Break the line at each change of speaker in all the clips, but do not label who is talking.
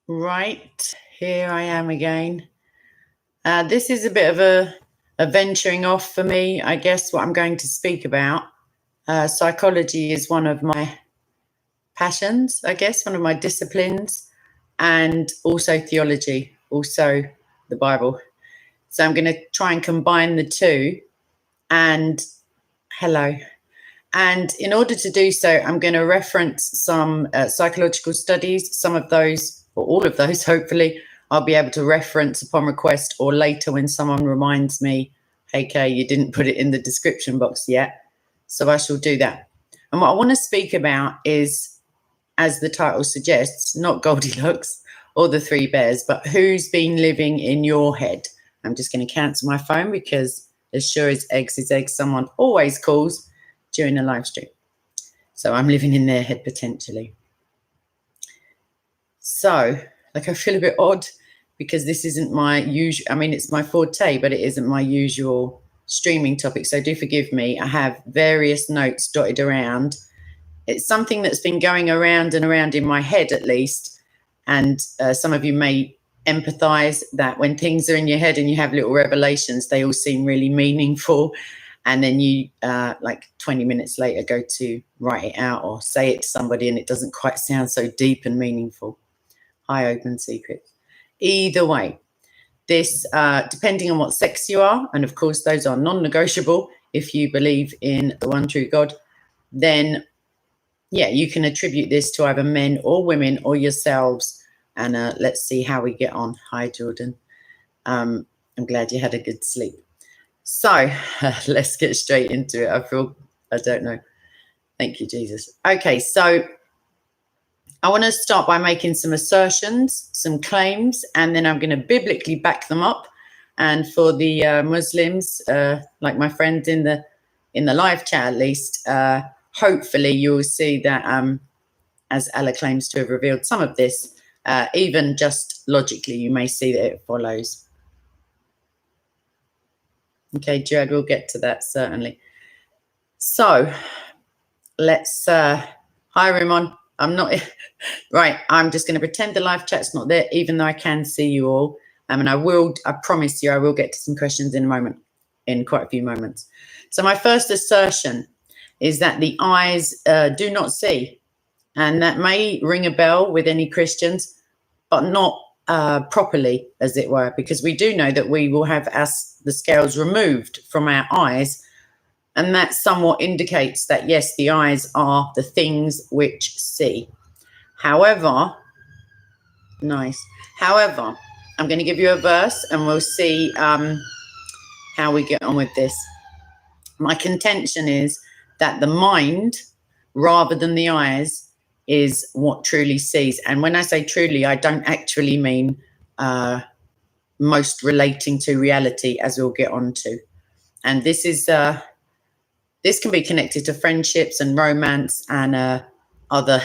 Right, here I am again. This is a bit of a venturing off for me, I guess, what I'm going to speak about. Psychology is one of my passions, I guess, one of my disciplines, and also theology, also the Bible. So I'm going to try and combine the two. And hello. And in order to do so, I'm going to reference some psychological studies. Some of those, or all of those, hopefully, I'll be able to reference upon request or later when someone reminds me, hey, Kay, you didn't put it in the description box yet. So I shall do that. And what I want to speak about is, as the title suggests, not Goldilocks or the Three Bears, but who's been living in your head. I'm just going to cancel my phone because as sure as eggs is eggs, someone always calls during a live stream. So I'm living in their head potentially. So, I feel a bit odd because this isn't my usual, it's my forte, but it isn't my usual streaming topic. So do forgive me. I have various notes dotted around. It's something that's been going around and around in my head at least. And some of you may empathize that when things are in your head and you have little revelations, they all seem really meaningful. And then you, 20 minutes later, go to write it out or say it to somebody and it doesn't quite sound so deep and meaningful. High open secrets. Either way, this, depending on what sex you are, and of course those are non-negotiable if you believe in the one true God, then, yeah, you can attribute this to either men or women or yourselves. And let's see how we get on. Hi, Jordan. I'm glad you had a good sleep. So let's get straight into it. I don't know. Thank you, Jesus. Okay, so I want to start by making some assertions, some claims, and then I'm going to biblically back them up. And for the Muslims, like my friend in the live chat at least, hopefully you'll see that as Allah claims to have revealed some of this, even just logically, you may see that it follows. Okay, Jared, we'll get to that certainly. So let's hi Rimon. I'm not right. I'm just going to pretend the live chat's not there, even though I can see you all. And I promise you, I will get to some questions in a moment, in quite a few moments. So my first assertion is that the eyes do not see. And that may ring a bell with any Christians, but not properly, as it were, because we do know that we will have the scales removed from our eyes. And that somewhat indicates that, yes, the eyes are the things which see. However, However, I'm going to give you a verse and we'll see how we get on with this. My contention is that the mind, rather than the eyes, is what truly sees. And when I say truly, I don't actually mean most relating to reality, as we'll get on to. And this is this can be connected to friendships and romance and other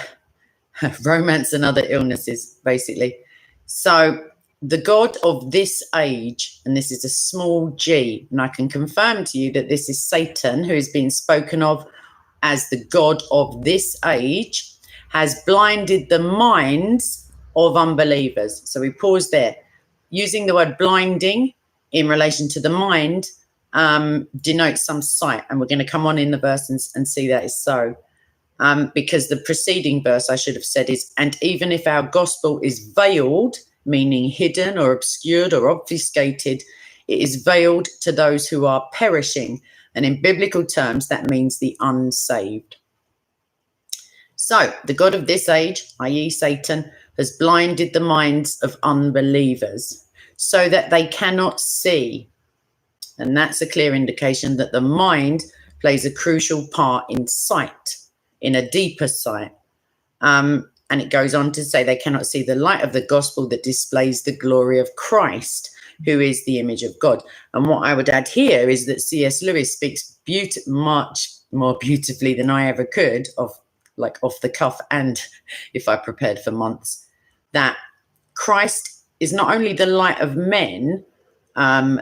romance and other illnesses, basically. So the God of this age, and this is a small g, and I can confirm to you that this is Satan, who is being spoken of as the God of this age, has blinded the minds of unbelievers. So we pause there. Using the word blinding in relation to the mind denotes some sight, and we're going to come on in the verse and see that is so. Because the preceding verse, I should have said, is, and even if our gospel is veiled, meaning hidden or obscured or obfuscated, it is veiled to those who are perishing. And in biblical terms, that means the unsaved. So the God of this age, i.e. Satan, has blinded the minds of unbelievers so that they cannot see. And that's a clear indication that the mind plays a crucial part in sight, in a deeper sight. And it goes on to say they cannot see the light of the gospel that displays the glory of Christ, who is the image of God. And what I would add here is that C.S. Lewis speaks much more beautifully than I ever could, off the cuff, and if I prepared for months, that Christ is not only the light of men,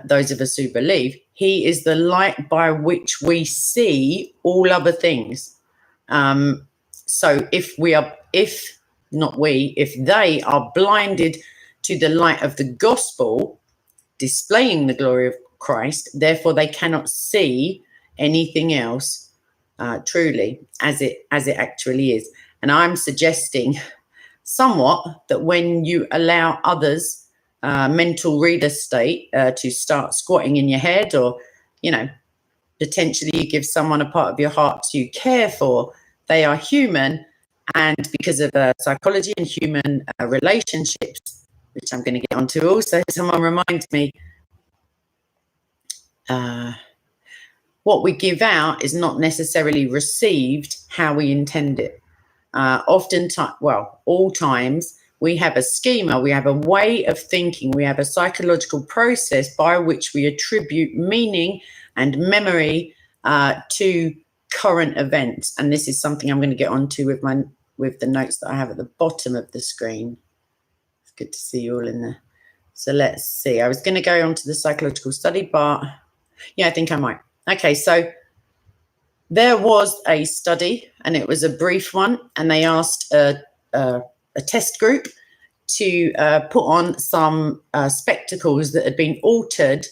those of us who believe, he is the light by which we see all other things. So if not we, if they are blinded to the light of the gospel, displaying the glory of Christ, therefore they cannot see anything else truly as it actually is. And I'm suggesting somewhat that when you allow others mental real estate to start squatting in your head, or, you know, potentially you give someone a part of your heart to care for, they are human. And because of psychology and human relationships, which I'm going to get onto also, someone reminds me, what we give out is not necessarily received how we intend it. Oftentimes, well, all times, we have a schema, we have a way of thinking, we have a psychological process by which we attribute meaning and memory to current events. And this is something I'm going to get onto with the notes that I have at the bottom of the screen. It's good to see you all in there. So let's see. I was going to go on to the psychological study, but yeah, I think I might. Okay, so there was a study, and it was a brief one, and they asked a test group to put on some spectacles that had been altered,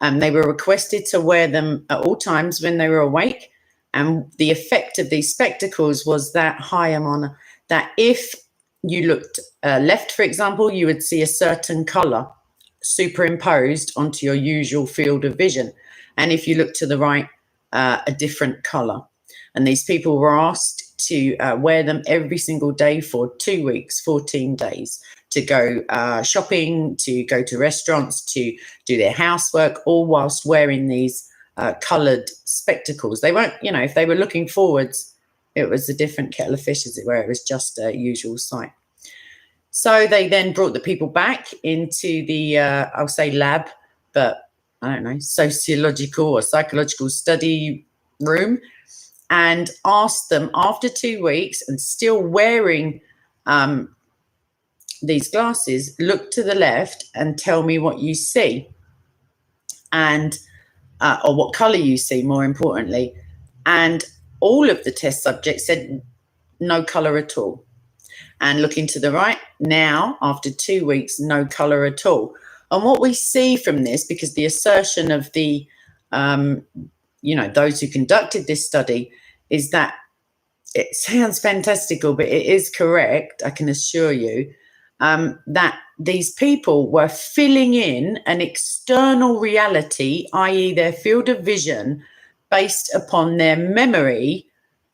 and they were requested to wear them at all times when they were awake. And the effect of these spectacles was that, hi, Amana, that if you looked left, for example, you would see a certain color superimposed onto your usual field of vision. And if you look to the right, a different color. And these people were asked to wear them every single day for 2 weeks, 14 days, to go shopping, to go to restaurants, to do their housework, all whilst wearing these colored spectacles. They weren't, you know, if they were looking forwards, it was a different kettle of fish, as it were. It was just a usual sight. So they then brought the people back into the, I'll say lab, but I don't know, sociological or psychological study room, and asked them after 2 weeks and still wearing these glasses, look to the left and tell me what you see, and or what color you see, more importantly. And all of the test subjects said no color at all. And looking to the right now, after 2 weeks, no color at all. And what we see from this, because the assertion of the, you know, those who conducted this study, is that it sounds fantastical, but it is correct, I can assure you, that these people were filling in an external reality, i.e. their field of vision, based upon their memory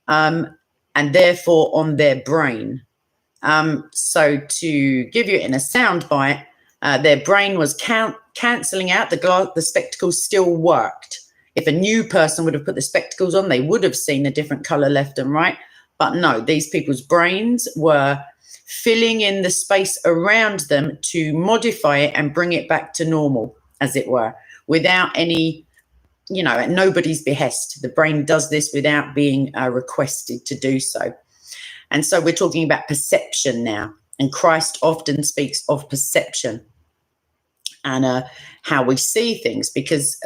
and therefore on their brain. So to give you it in a soundbite, their brain was cancelling out the spectacles still worked. If a new person would have put the spectacles on, they would have seen a different colour left and right. But no, these people's brains were filling in the space around them to modify it and bring it back to normal, as it were, without any, you know, at nobody's behest. The brain does this without being requested to do so. And so we're talking about perception now. And Christ often speaks of perception and how we see things, because,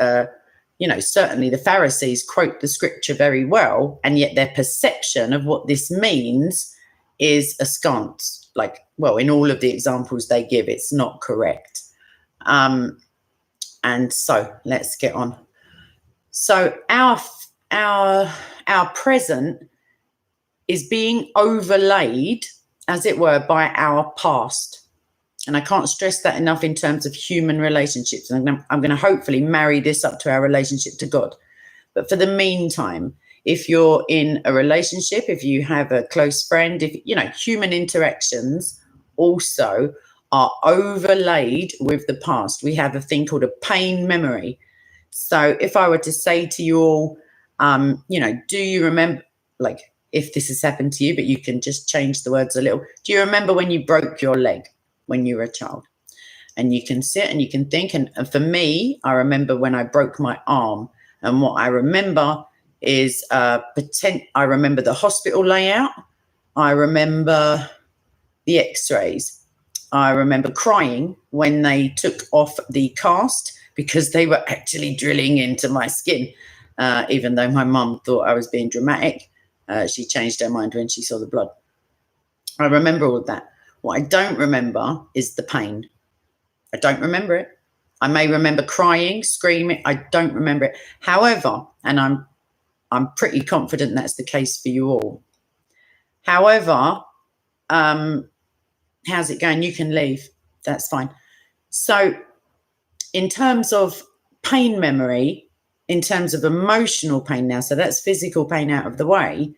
you know, certainly the Pharisees quote the scripture very well, and yet their perception of what this means is askance. Like, well, in all of the examples they give, it's not correct. And so let's get on. So our present is being overlaid, as it were, by our past. And I can't stress that enough in terms of human relationships. And I'm going to hopefully marry this up to our relationship to God. But for the meantime, if you're in a relationship, if you have a close friend, if, you know, human interactions also are overlaid with the past. We have a thing called a pain memory. So if I were to say to you all, you know, do you remember, like, if this has happened to you, but you can just change the words a little. Do you remember when you broke your leg when you were a child? And you can sit and you can think. And for me, I remember when I broke my arm. And what I remember is I remember the hospital layout. I remember the x-rays. I remember crying when they took off the cast, because they were actually drilling into my skin, even though my mum thought I was being dramatic. She changed her mind when she saw the blood. I remember all of that. What I don't remember is the pain. I don't remember it. I may remember crying, screaming. I don't remember it. However, and I'm pretty confident that's the case for you all. However, how's it going? You can leave. That's fine. So in terms of pain memory, in terms of emotional pain now, so that's physical pain out of the way.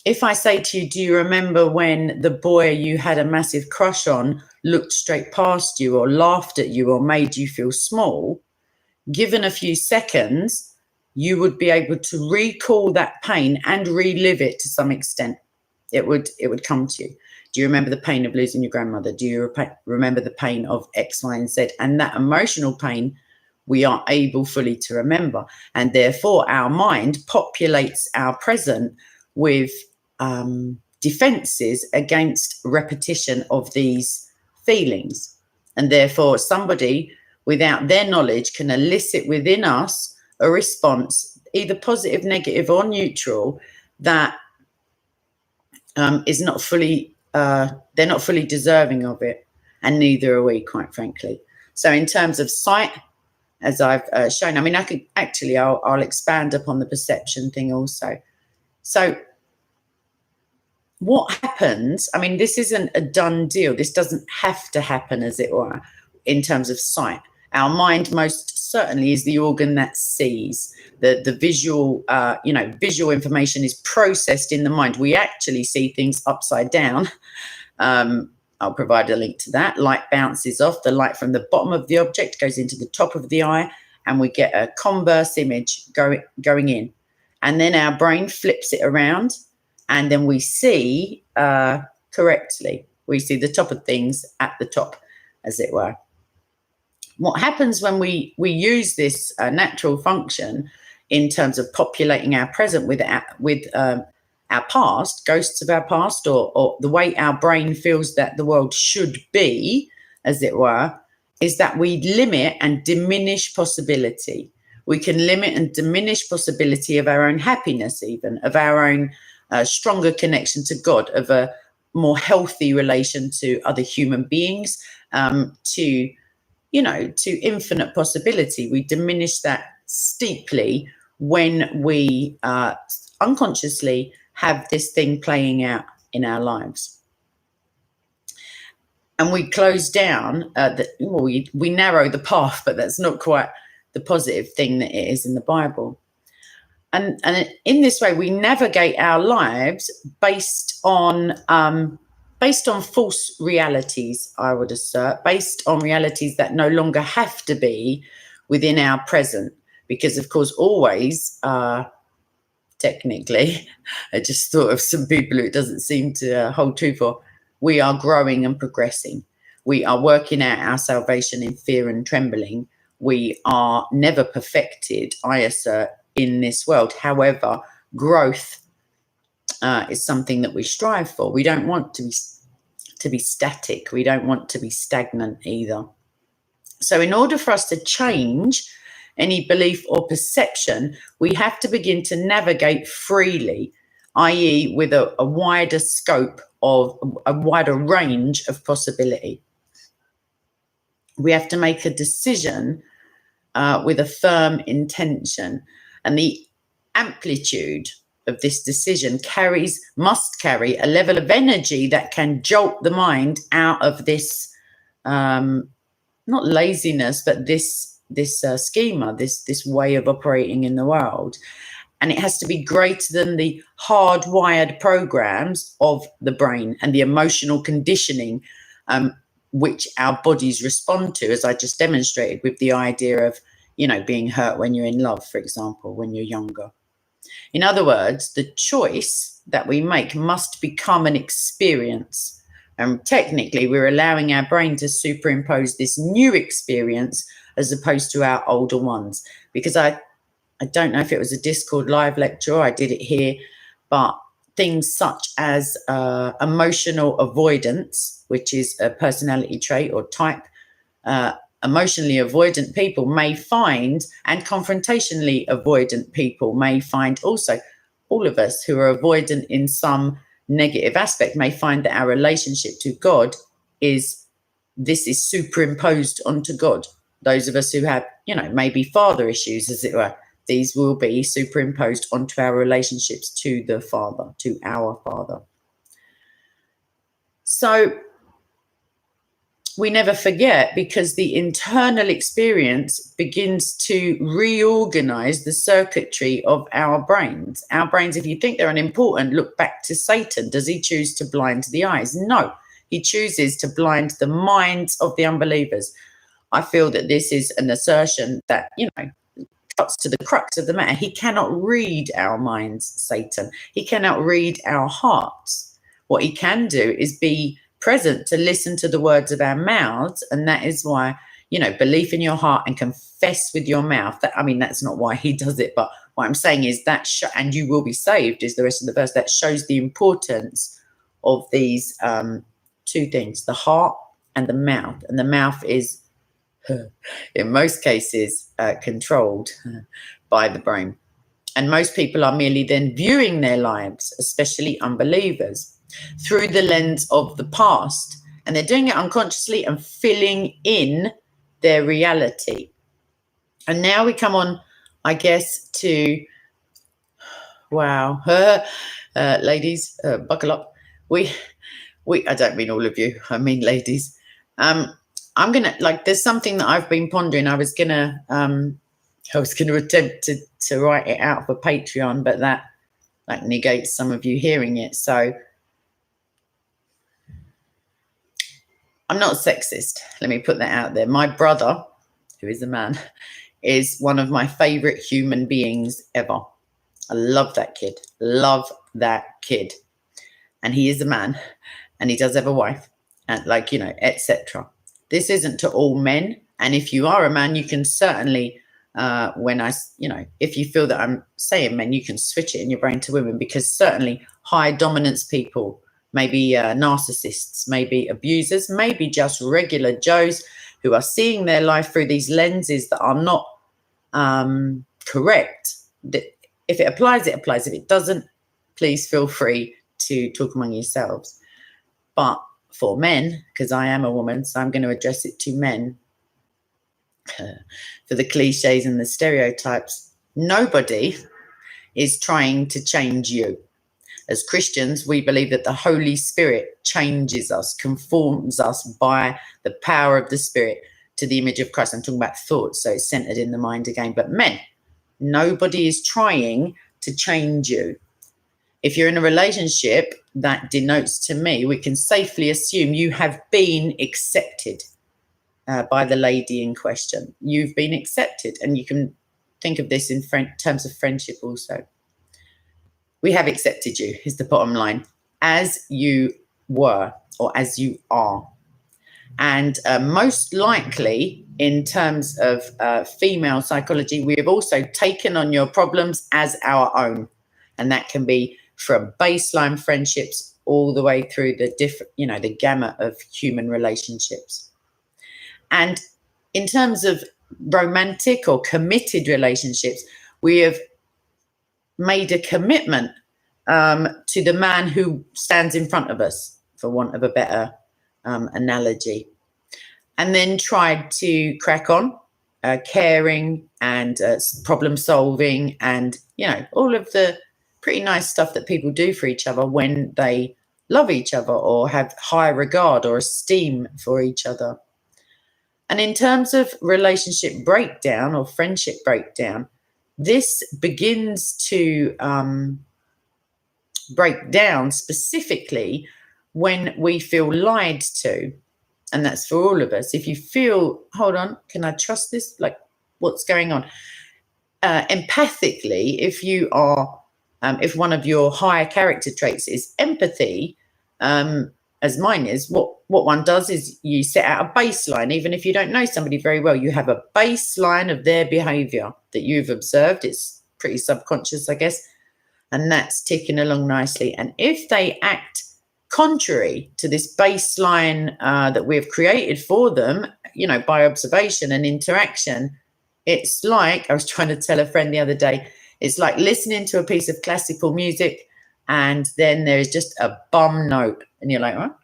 If I say to you, do you remember when the boy you had a massive crush on looked straight past you or laughed at you or made you feel small? Given a few seconds, you would be able to recall that pain and relive it to some extent. It would come to you. Do you remember the pain of losing your grandmother? Do you remember the pain of X, Y, and Z? And that emotional pain, we are able fully to remember. And therefore, our mind populates our present with defenses against repetition of these feelings. And therefore, somebody without their knowledge can elicit within us a response, either positive, negative, or neutral, that is not fully, they're not fully deserving of it, and neither are we, quite frankly. So in terms of sight, as I've shown, I mean, I could actually, I'll expand upon the perception thing also. So what happens, I mean, this isn't a done deal. This doesn't have to happen, as it were, in terms of sight. Our mind most certainly is the organ that sees. The visual, visual information is processed in the mind. We actually see things upside down. I'll provide a link to that. Light bounces off. The light from the bottom of the object goes into the top of the eye, and we get a converse image going in. And then our brain flips it around, and then we see correctly. We see the top of things at the top, as it were. What happens when we use this natural function in terms of populating our present with our past, ghosts of our past, or the way our brain feels that the world should be, as it were, is that we limit and diminish possibility. We can limit and diminish possibility of our own happiness, even of our own stronger connection to God, of a more healthy relation to other human beings, to infinite possibility. We diminish that steeply when we unconsciously have this thing playing out in our lives. And we close down, we narrow the path, but that's not quite the positive thing that it is in the Bible. And in this way, we navigate our lives based on false realities, I would assert, based on realities that no longer have to be within our present. Because, of course, always, technically, I just thought of some people who it doesn't seem to hold true for, we are growing and progressing. We are working out our salvation in fear and trembling. We are never perfected, I assert, in this world. However, growth is something that we strive for. We don't want to be static. We don't want to be stagnant either. So in order for us to change any belief or perception, we have to begin to navigate freely, i.e. with a wider scope of a wider range of possibility. We have to make a decision with a firm intention, and the amplitude of this decision must carry a level of energy that can jolt the mind out of this, not laziness, but this schema, this way of operating in the world. And it has to be greater than the hardwired programs of the brain and the emotional conditioning which our bodies respond to, as I just demonstrated with the idea of, being hurt when you're in love, for example, when you're younger. In other words, the choice that we make must become an experience. And technically, we're allowing our brain to superimpose this new experience as opposed to our older ones. Because I don't know if it was a Discord live lecture, I did it here, but things such as emotional avoidance, which is a personality trait or type, emotionally avoidant people may find, and confrontationally avoidant people may find also, all of us who are avoidant in some negative aspect may find that our relationship to God is superimposed onto God. Those of us who have, maybe father issues, as it were, these will be superimposed onto our relationships to the Father, to our Father. So we never forget, because the internal experience begins to reorganize the circuitry of our brains. Our brains, if you think they're unimportant, look back to Satan. Does he choose to blind the eyes? No, he chooses to blind the minds of the unbelievers. I feel that this is an assertion that, cuts to the crux of the matter. He cannot read our minds, Satan. He cannot read our hearts. What he can do is be present to listen to the words of our mouths. And that is why, belief in your heart and confess with your mouth. That's not why he does it. But what I'm saying is that, and you will be saved, is the rest of the verse. That shows the importance of these two things, the heart and the mouth. And the mouth is, in most cases, controlled by the brain. And most people are merely then viewing their lives, especially unbelievers, through the lens of the past. And they're doing it unconsciously and filling in their reality. And now we come on, I guess, to, wow, ladies, buckle up. We, I don't mean all of you, I mean ladies. I'm gonna, there's something that I've been pondering. I was gonna attempt to write it out for Patreon, but that negates some of you hearing it. So I'm not sexist. Let me put that out there. My brother, who is a man, is one of my favorite human beings ever. I love that kid. Love that kid. And he is a man, and he does have a wife, and etc. This isn't to all men. And if you are a man, you can certainly, if you feel that I'm saying men, you can switch it in your brain to women, because certainly high dominance people, maybe narcissists, maybe abusers, maybe just regular Joes who are seeing their life through these lenses that are not correct. If it applies, it applies. If it doesn't, please feel free to talk among yourselves. But for men, because I am a woman, so I'm going to address it to men, for the cliches and the stereotypes, nobody is trying to change you. As Christians, we believe that the Holy Spirit changes us, conforms us by the power of the Spirit to the image of Christ. I'm talking about thoughts, so it's centered in the mind again. But men, nobody is trying to change you. If you're in a relationship, that denotes to me, we can safely assume you have been accepted by the lady in question. You've been accepted, and you can think of this in terms of friendship also. We have accepted you, is the bottom line, as you were or as you are. And most likely, in terms of female psychology, we have also taken on your problems as our own. And that can be from baseline friendships all the way through the the gamut of human relationships. And in terms of romantic or committed relationships, we have made a commitment to the man who stands in front of us, for want of a better analogy, and then tried to crack on, caring and problem solving, and all of the pretty nice stuff that people do for each other when they love each other or have high regard or esteem for each other. And in terms of relationship breakdown or friendship breakdown, this begins to break down specifically when we feel lied to. And that's for all of us. If you feel, hold on, can I trust this? What's going on? Empathically, if you are, if one of your higher character traits is empathy, as mine is, what one does is you set out a baseline. Even if you don't know somebody very well, you have a baseline of their behavior that you've observed. It's pretty subconscious, I guess. And that's ticking along nicely. And if they act contrary to this baseline that we've created for them, by observation and interaction, it's like, I was trying to tell a friend the other day, it's like listening to a piece of classical music and then there is just a bum note, and you're like, what?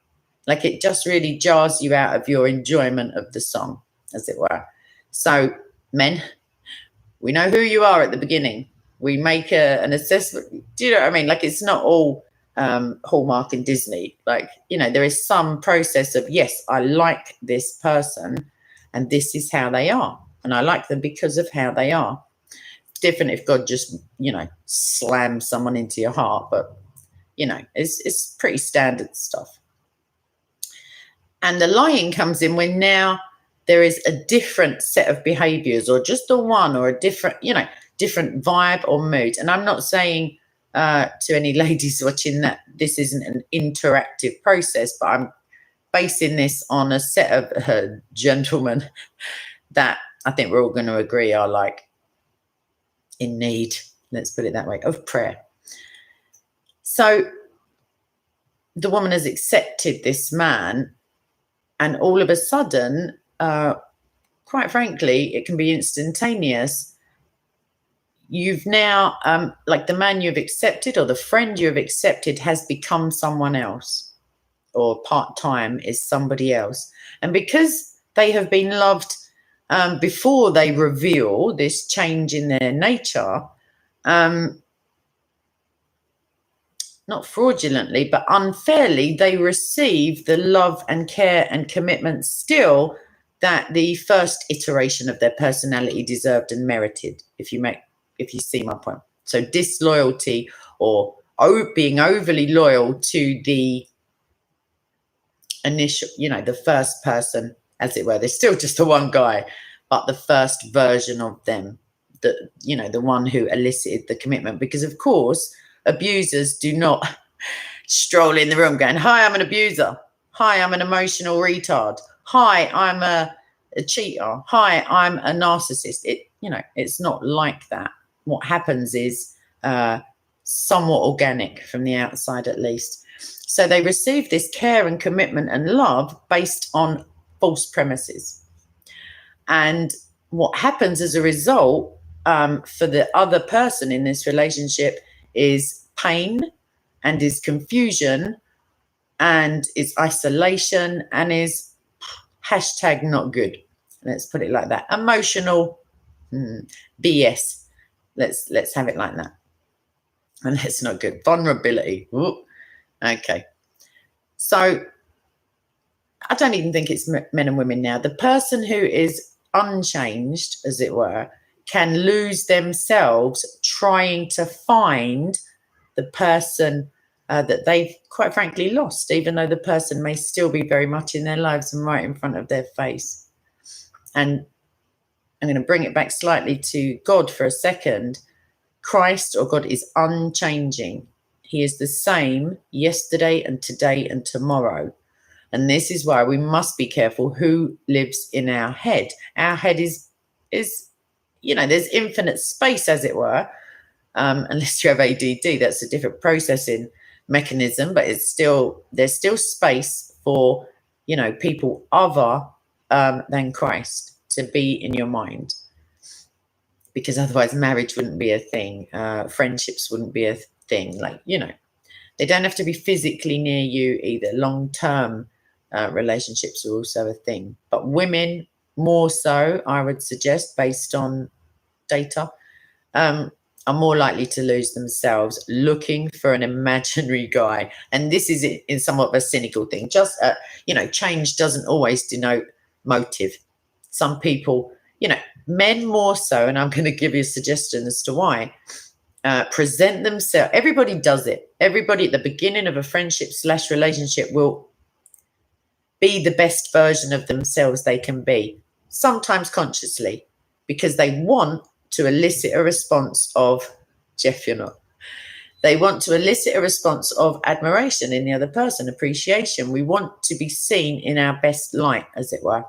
Like it just really jars you out of your enjoyment of the song, as it were. So, men, we know who you are at the beginning. We make an assessment. Do you know what I mean? Like it's not all Hallmark and Disney. Like, there is some process of, yes, I like this person and this is how they are. And I like them because of how they are. Different if God just, slams someone into your heart. But, it's pretty standard stuff. And the lying comes in when now there is a different set of behaviors or just the one or a different, different vibe or mood. And I'm not saying to any ladies watching that this isn't an interactive process, but I'm basing this on a set of gentlemen that I think we're all going to agree are like in need, let's put it that way, of prayer. So the woman has accepted this man, and all of a sudden, quite frankly, it can be instantaneous. You've now, like the man you've accepted or the friend you have accepted has become someone else, or part-time is somebody else. And because they have been loved before they reveal this change in their nature, not fraudulently, but unfairly, they receive the love and care and commitment still that the first iteration of their personality deserved and merited, if you see my point. So disloyalty or being overly loyal to the initial, the first person, as it were. There's still just the one guy, but the first version of them, the one who elicited the commitment. Because of course, abusers do not stroll in the room going, hi, I'm an abuser. Hi, I'm an emotional retard. Hi, I'm a cheater. Hi, I'm a narcissist. It's not like that. What happens is somewhat organic from the outside, at least. So they receive this care and commitment and love based on false premises. And what happens as a result for the other person in this relationship is pain and is confusion and is isolation and is hashtag not good. Let's put it like that. Emotional BS. Let's have it like that. And that's not good. Vulnerability. Ooh. Okay. So I don't even think it's men and women now. The person who is unchanged, as it were, can lose themselves trying to find the person that they've quite frankly lost, even though the person may still be very much in their lives and right in front of their face. And I'm going to bring it back slightly to God for a second. Christ, or God, is unchanging. He is the same yesterday and today and tomorrow. And this is why we must be careful who lives in our head. Our head is there's infinite space, as it were. Unless you have ADD, that's a different processing mechanism, but there's still space for, people other than Christ to be in your mind. Because otherwise marriage wouldn't be a thing. Friendships wouldn't be a thing. They don't have to be physically near you either. Long-term relationships are also a thing. But women more so, I would suggest, based on data, are more likely to lose themselves looking for an imaginary guy. And this is in somewhat of a cynical thing. Just, change doesn't always denote motive. Some people, men more so, and I'm going to give you a suggestion as to why, present themselves. Everybody does it. Everybody at the beginning of a friendship / relationship will be the best version of themselves they can be, sometimes consciously, because they want to elicit a response of, Jeff, you're not. They want to elicit a response of admiration in the other person, appreciation. We want to be seen in our best light, as it were.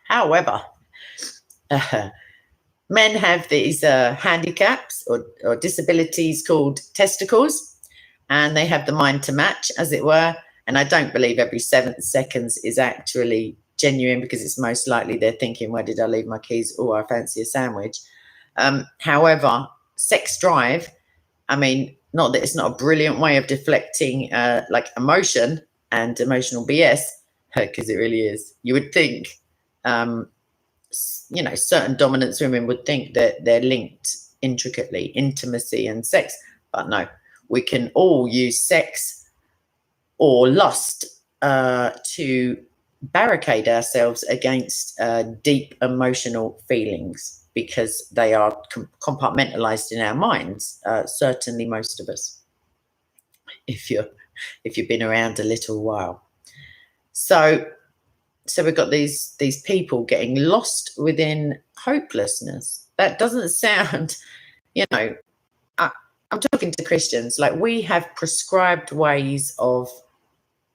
However, men have these handicaps or disabilities called testicles, and they have the mind to match, as it were. And I don't believe every 7 seconds is actually genuine, because it's most likely they're thinking, where did I leave my keys? Oh, I fancy a sandwich. However, sex drive, not that it's not a brilliant way of deflecting like emotion and emotional BS, because it really is. You would think, certain dominance women would think that they're linked intricately, intimacy and sex, but no, we can all use sex or lust to barricade ourselves against deep emotional feelings, because they are compartmentalized in our minds. Certainly, most of us, if you've been around a little while. So we've got these people getting lost within hopelessness. That doesn't sound, I'm talking to Christians. Like, we have prescribed ways of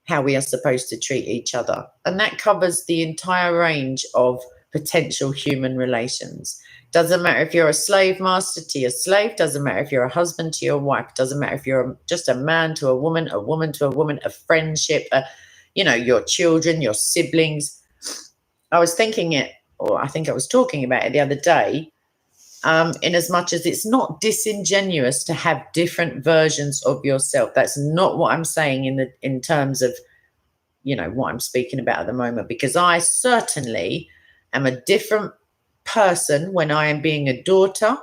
how we are supposed to treat each other. And that covers the entire range of potential human relations. Doesn't matter if you're a slave master to your slave, doesn't matter if you're a husband to your wife, doesn't matter if you're just a man to a woman to a woman, a friendship, your children, your siblings. I was thinking it, or I think I was talking about it the other day, in as much as it's not disingenuous to have different versions of yourself. That's not what I'm saying in terms of, what I'm speaking about at the moment, because I certainly am a different person when I am being a daughter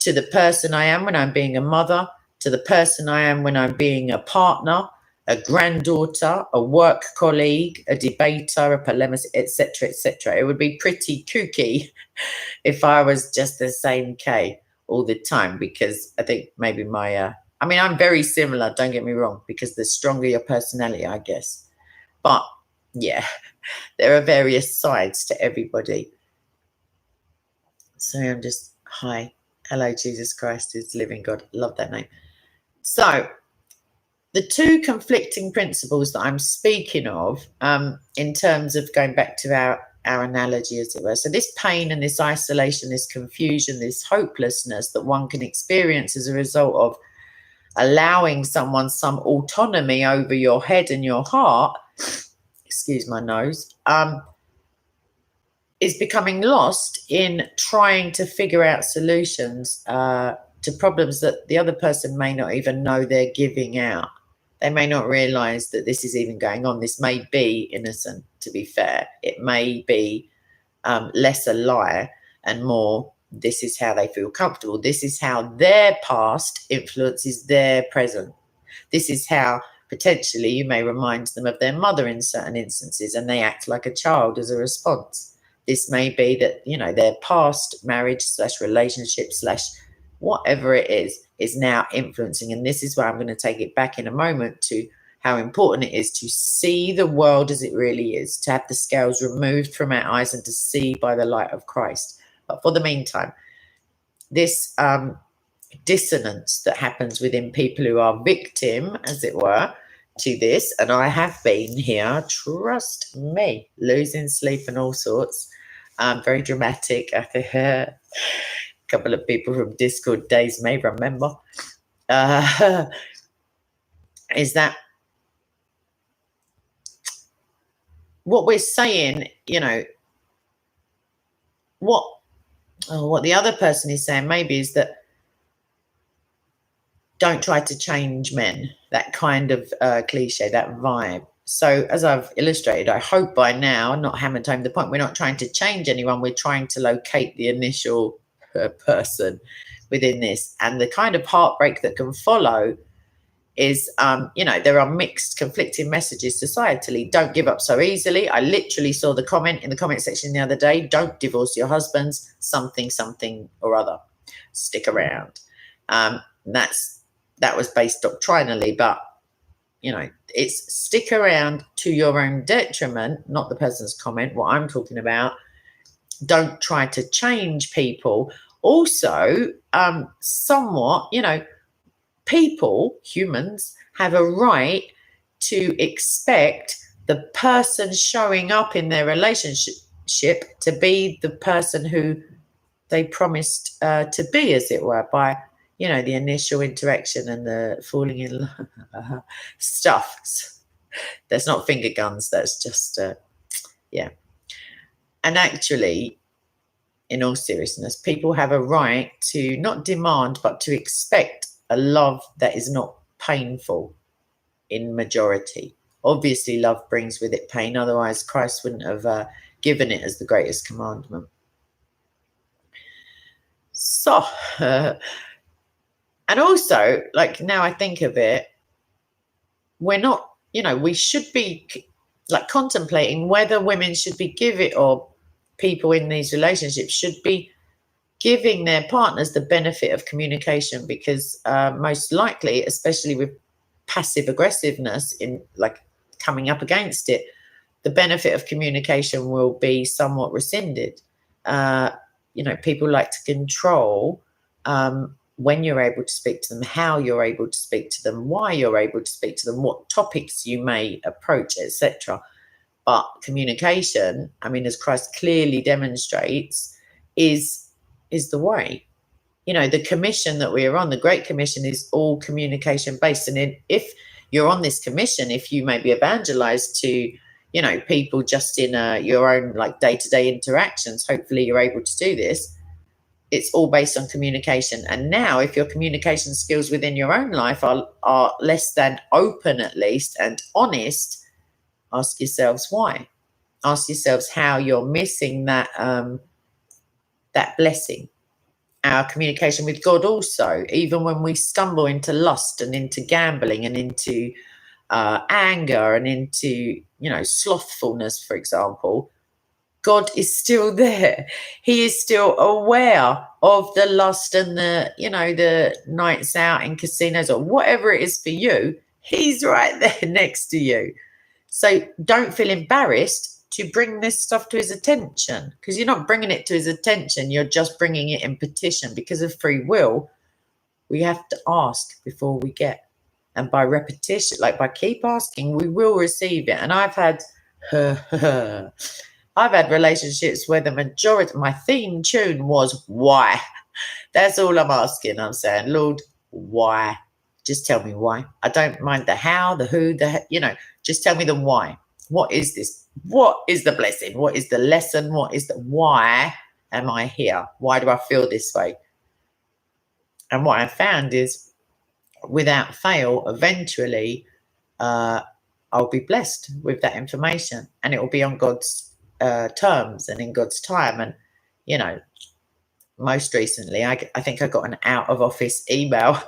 to the person I am when I'm being a mother, to the person I am when I'm being a partner, a granddaughter, a work colleague, a debater, a polemist, etc., etc. It would be pretty kooky if I was just the same Kay all the time, because I think maybe I'm very similar, don't get me wrong, because the stronger your personality, I guess. But yeah, there are various sides to everybody. So I'm just, hi, hello, Jesus Christ is living God. Love that name. So the two conflicting principles that I'm speaking of, in terms of going back to our analogy, as it were. So this pain and this isolation, this confusion, this hopelessness that one can experience as a result of allowing someone some autonomy over your head and your heart, excuse my nose, is becoming lost in trying to figure out solutions to problems that the other person may not even know they're giving out. They may not realize that this is even going on. This may be innocent, to be fair. It may be less a lie and more, this is how they feel comfortable. This is how their past influences their present. This is how potentially you may remind them of their mother in certain instances, and they act like a child as a response. This may be that, their past marriage / relationship / whatever it is now influencing. And this is where I'm going to take it back in a moment to how important it is to see the world as it really is, to have the scales removed from our eyes and to see by the light of Christ. But for the meantime, this dissonance that happens within people who are victim, as it were, to this, and I have been here, trust me, losing sleep and all sorts, very dramatic. I think a couple of people from Discord days may remember, is that what we're saying, what the other person is saying maybe is that don't try to change men, that kind of cliche, that vibe. So as I've illustrated, I hope by now, not hammered home the point, we're not trying to change anyone. We're trying to locate the initial person within this. And the kind of heartbreak that can follow is, there are mixed, conflicting messages societally. Don't give up so easily. I literally saw the comment in the comment section the other day, don't divorce your husbands, something or other. Stick around. That was based doctrinally, but, it's stick around to your own detriment, not the person's comment. What I'm talking about, don't try to change people. Also, somewhat, people, humans, have a right to expect the person showing up in their relationship to be the person who they promised to be, as it were, by, the initial interaction and the falling in love stuff. That's not finger guns. That's just, yeah. And actually, in all seriousness, people have a right to not demand, but to expect a love that is not painful in majority. Obviously, love brings with it pain. Otherwise, Christ wouldn't have given it as the greatest commandment. So, and also, like, now I think of it, we're not, we should be like contemplating whether women should be giving, or people in these relationships should be giving their partners the benefit of communication, because most likely, especially with passive aggressiveness in like coming up against it, the benefit of communication will be somewhat rescinded. People like to control when you're able to speak to them, how you're able to speak to them, why you're able to speak to them, what topics you may approach, etc. But communication, I mean, as Christ clearly demonstrates, is the way. The commission that we are on, the Great Commission, is all communication based. And if you're on this commission, if you maybe evangelize to, people just in your own like day-to-day interactions, hopefully you're able to do this. It's all based on communication. And now, if your communication skills within your own life are less than open, at least, and honest, ask yourselves why. Ask yourselves how you're missing that blessing. Our communication with God also, even when we stumble into lust and into gambling and into anger and into, slothfulness, for example, God is still there. He is still aware of the lust and the nights out in casinos or whatever it is for you. He's right there next to you. So don't feel embarrassed to bring this stuff to his attention, because you're not bringing it to his attention. You're just bringing it in petition. Because of free will, we have to ask before we get. And by repetition, like by keep asking, we will receive it. And I've had relationships where the majority, my theme tune was why. That's all I'm asking. I'm saying, Lord, why? Just tell me why. I don't mind the how, the who, just tell me the why. What is this? What is the blessing? What is the lesson? What is the why am I here? Why do I feel this way? And what I found is, without fail, eventually I'll be blessed with that information, and it will be on God's terms and in God's time. And, most recently, I think I got an out of office email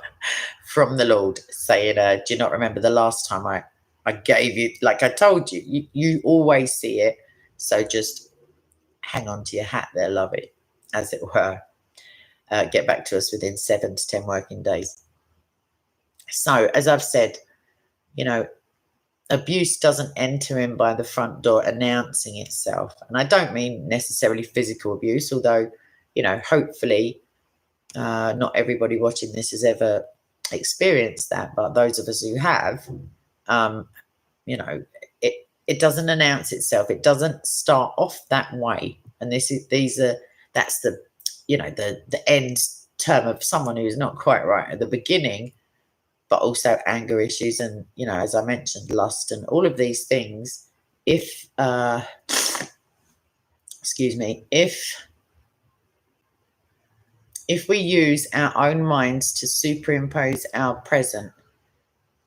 from the Lord saying, do you not remember the last time I gave you, like I told you, you always see it. So just hang on to your hat there, love it, as it were. Get back to us within 7 to 10 working days. So, as I've said, abuse doesn't enter in by the front door announcing itself. And I don't mean necessarily physical abuse, although, hopefully not everybody watching this has ever experienced that. But those of us who have, it doesn't announce itself. It doesn't start off that way. And that's the end term of someone who's not quite right at the beginning, but also anger issues and, as I mentioned, lust and all of these things. If we use our own minds to superimpose our present,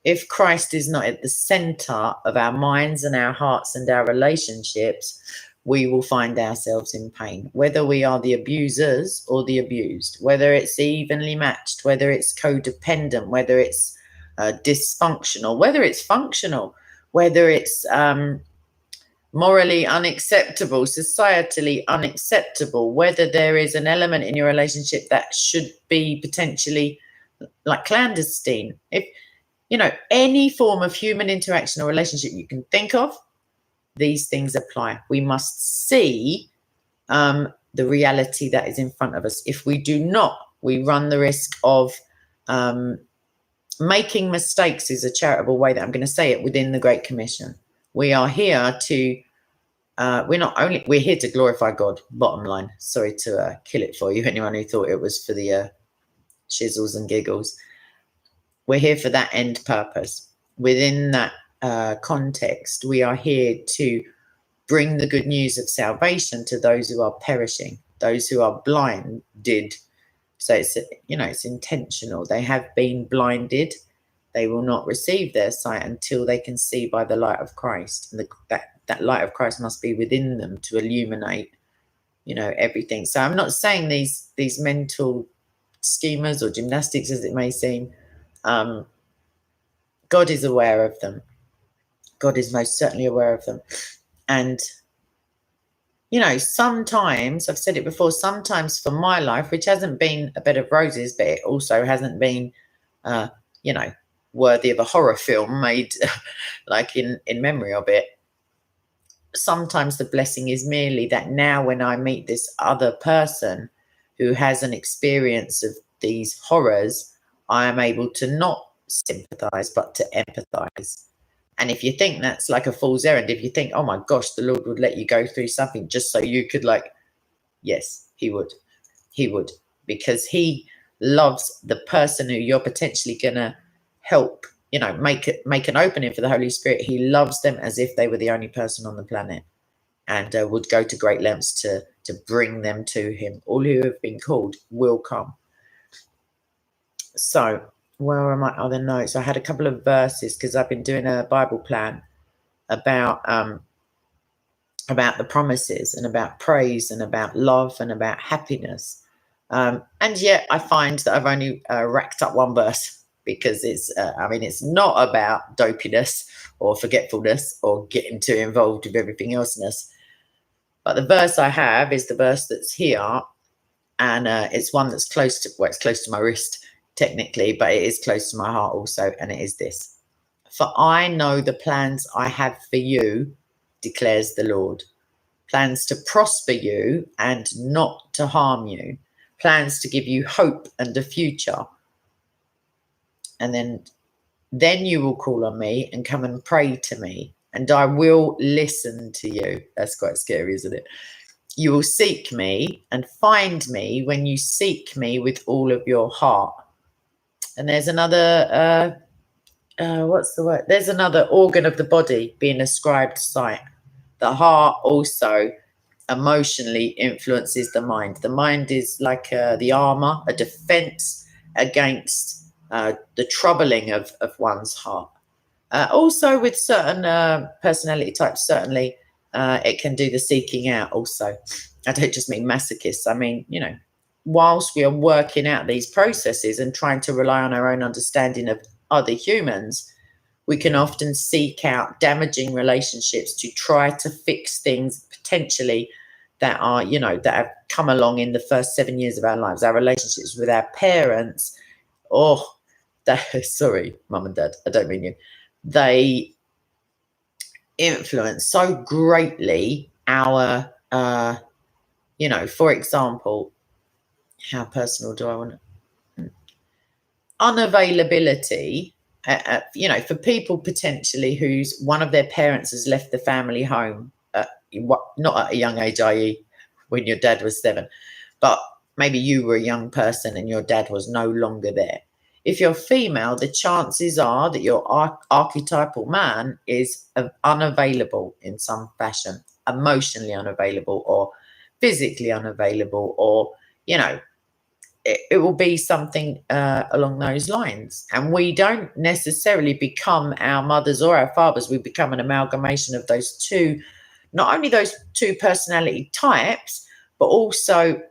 if Christ is not at the center of our minds and our hearts and our relationships, we will find ourselves in pain, whether we are the abusers or the abused, whether it's evenly matched, whether it's codependent, whether it's dysfunctional, whether it's functional, whether it's morally unacceptable, societally unacceptable, whether there is an element in your relationship that should be potentially like clandestine. If any form of human interaction or relationship you can think of, these things apply. We must see the reality that is in front of us. If we do not, we run the risk of making mistakes, is a charitable way that I'm going to say it, within the Great Commission. We are here to, we're here to glorify God, bottom line. Sorry to kill it for you, anyone who thought it was for the shizzles and giggles. We're here for that end purpose. Within that context, we are here to bring the good news of salvation to those who are perishing, those who are blinded So it's, it's intentional. They have been blinded. They will not receive their sight until they can see by the light of Christ. And that light of Christ must be within them to illuminate, everything. So I'm not saying these mental schemers or gymnastics, as it may seem, God is aware of them. God is most certainly aware of them. And, sometimes, I've said it before, sometimes for my life, which hasn't been a bed of roses, but it also hasn't been, worthy of a horror film made like in memory of it. Sometimes the blessing is merely that now when I meet this other person who has an experience of these horrors, I am able to not sympathize, but to empathize. And if you think that's like a fool's errand, if you think, oh my gosh, the Lord would let you go through something just so you could yes, he would, because he loves the person who you're potentially going to help, make an opening for the Holy Spirit. He loves them as if they were the only person on the planet, and would go to great lengths to bring them to him. All who have been called will come. So where are my other notes? I had a couple of verses because I've been doing a Bible plan about the promises and about praise and about love and about happiness. And yet I find that I've only racked up one verse, because it's not about dopiness or forgetfulness or getting too involved with everything elseness. But the verse I have is the verse that's here, and it's one that's close to my wrist technically, but it is close to my heart also, and it is this: for I know the plans I have for you, declares the Lord, plans to prosper you and not to harm you, plans to give you hope and a future. And then you will call on me and come and pray to me, and I will listen to you. That's quite scary, isn't it? You will seek me and find me when you seek me with all of your heart. And there's another, what's the word? There's another organ of the body being ascribed sight. The heart also emotionally influences the mind. The mind is like the armor, a defense against the troubling of one's heart. Also with certain personality types, certainly it can do the seeking out also. I don't just mean masochists. I mean, whilst we are working out these processes and trying to rely on our own understanding of other humans, we can often seek out damaging relationships to try to fix things potentially that are, that have come along in the first 7 years of our lives. Our relationships with our parents, sorry, mum and dad, I don't mean you. They influence so greatly our, for example, how personal do I want to? Unavailability, for people potentially whose one of their parents has left the family home, not at a young age, i.e. when your dad was 7, but maybe you were a young person and your dad was no longer there. If you're female, the chances are that your archetypal man is unavailable in some fashion, emotionally unavailable or physically unavailable, or, it will be something along those lines. And we don't necessarily become our mothers or our fathers. We become an amalgamation of those two, not only those two personality types, but also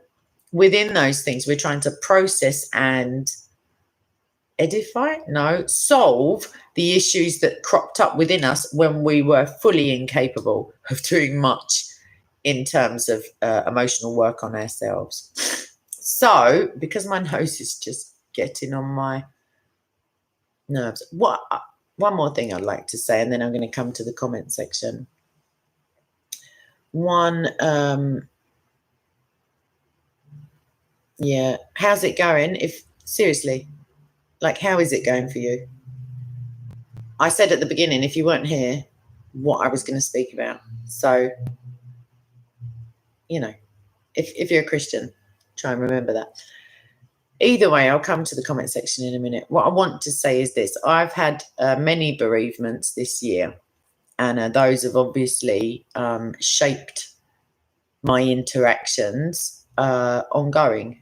within those things, we're trying to process and solve the issues that cropped up within us when we were fully incapable of doing much in terms of emotional work on ourselves. So, because my nose is just getting on my nerves, one more thing I'd like to say, and then I'm going to come to the comment section. How's it going? Seriously, how is it going for you? I said at the beginning, if you weren't here, what I was going to speak about. So, if you're a Christian, try and remember that. Either way, I'll come to the comment section in a minute. What I want to say is this: I've had many bereavements this year, and those have obviously shaped my interactions ongoing.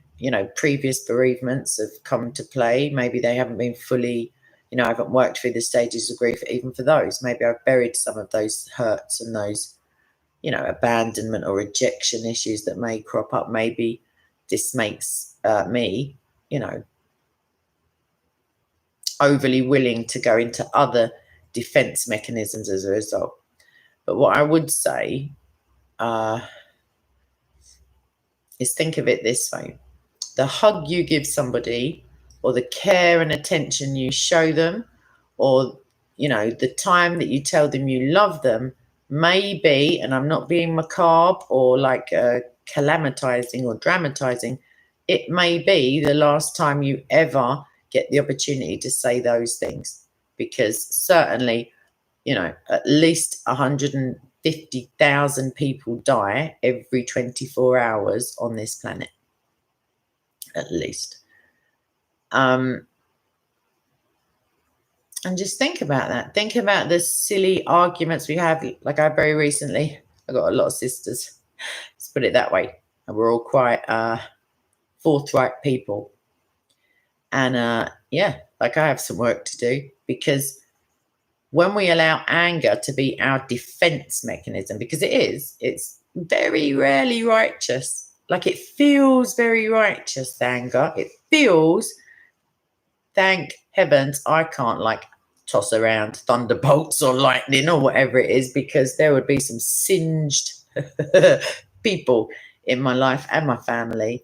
previous bereavements have come to play. Maybe they haven't been fully, I haven't worked through the stages of grief even for those. Maybe I've buried some of those hurts and those, abandonment or rejection issues that may crop up. Maybe this makes me, overly willing to go into other defense mechanisms as a result. But what I would say is think of it this way. The hug you give somebody, or the care and attention you show them, or, the time that you tell them you love them may be, and I'm not being macabre or like calamitizing or dramatizing, it may be the last time you ever get the opportunity to say those things. Because certainly, at least 150,000 people die every 24 hours on this planet. At least. And just think about that. Think about the silly arguments we have. Like I very recently, I got a lot of sisters. Let's put it that way. And we're all quite forthright people. And like I have some work to do, because when we allow anger to be our defense mechanism, because it's very rarely righteous. Like it feels very righteous, anger. It feels, thank heavens, I can't like toss around thunderbolts or lightning or whatever it is, because there would be some singed people in my life and my family.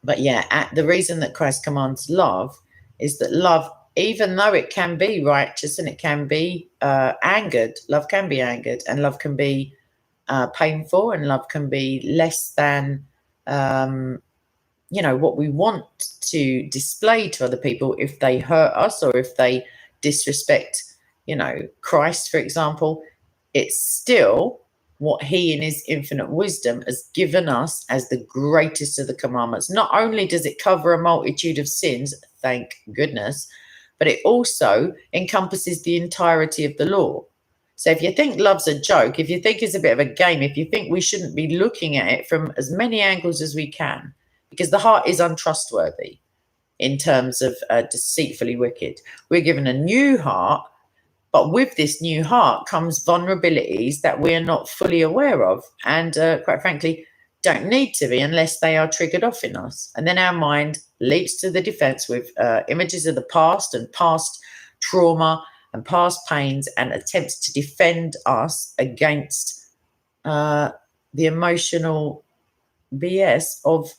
But yeah, the reason that Christ commands love is that love, even though it can be righteous and it can be angered, love can be angered, and love can be painful, and love can be less than, what we want to display to other people if they hurt us or if they disrespect, Christ, for example. It's still what he in his infinite wisdom has given us as the greatest of the commandments. Not only does it cover a multitude of sins, thank goodness, but it also encompasses the entirety of the law. So if you think love's a joke, if you think it's a bit of a game, if you think we shouldn't be looking at it from as many angles as we can, because the heart is untrustworthy in terms of deceitfully wicked. We're given a new heart, but with this new heart comes vulnerabilities that we're not fully aware of, and quite frankly, don't need to be unless they are triggered off in us. And then our mind leaps to the defense with images of the past and past trauma and past pains, and attempts to defend us against the emotional BS of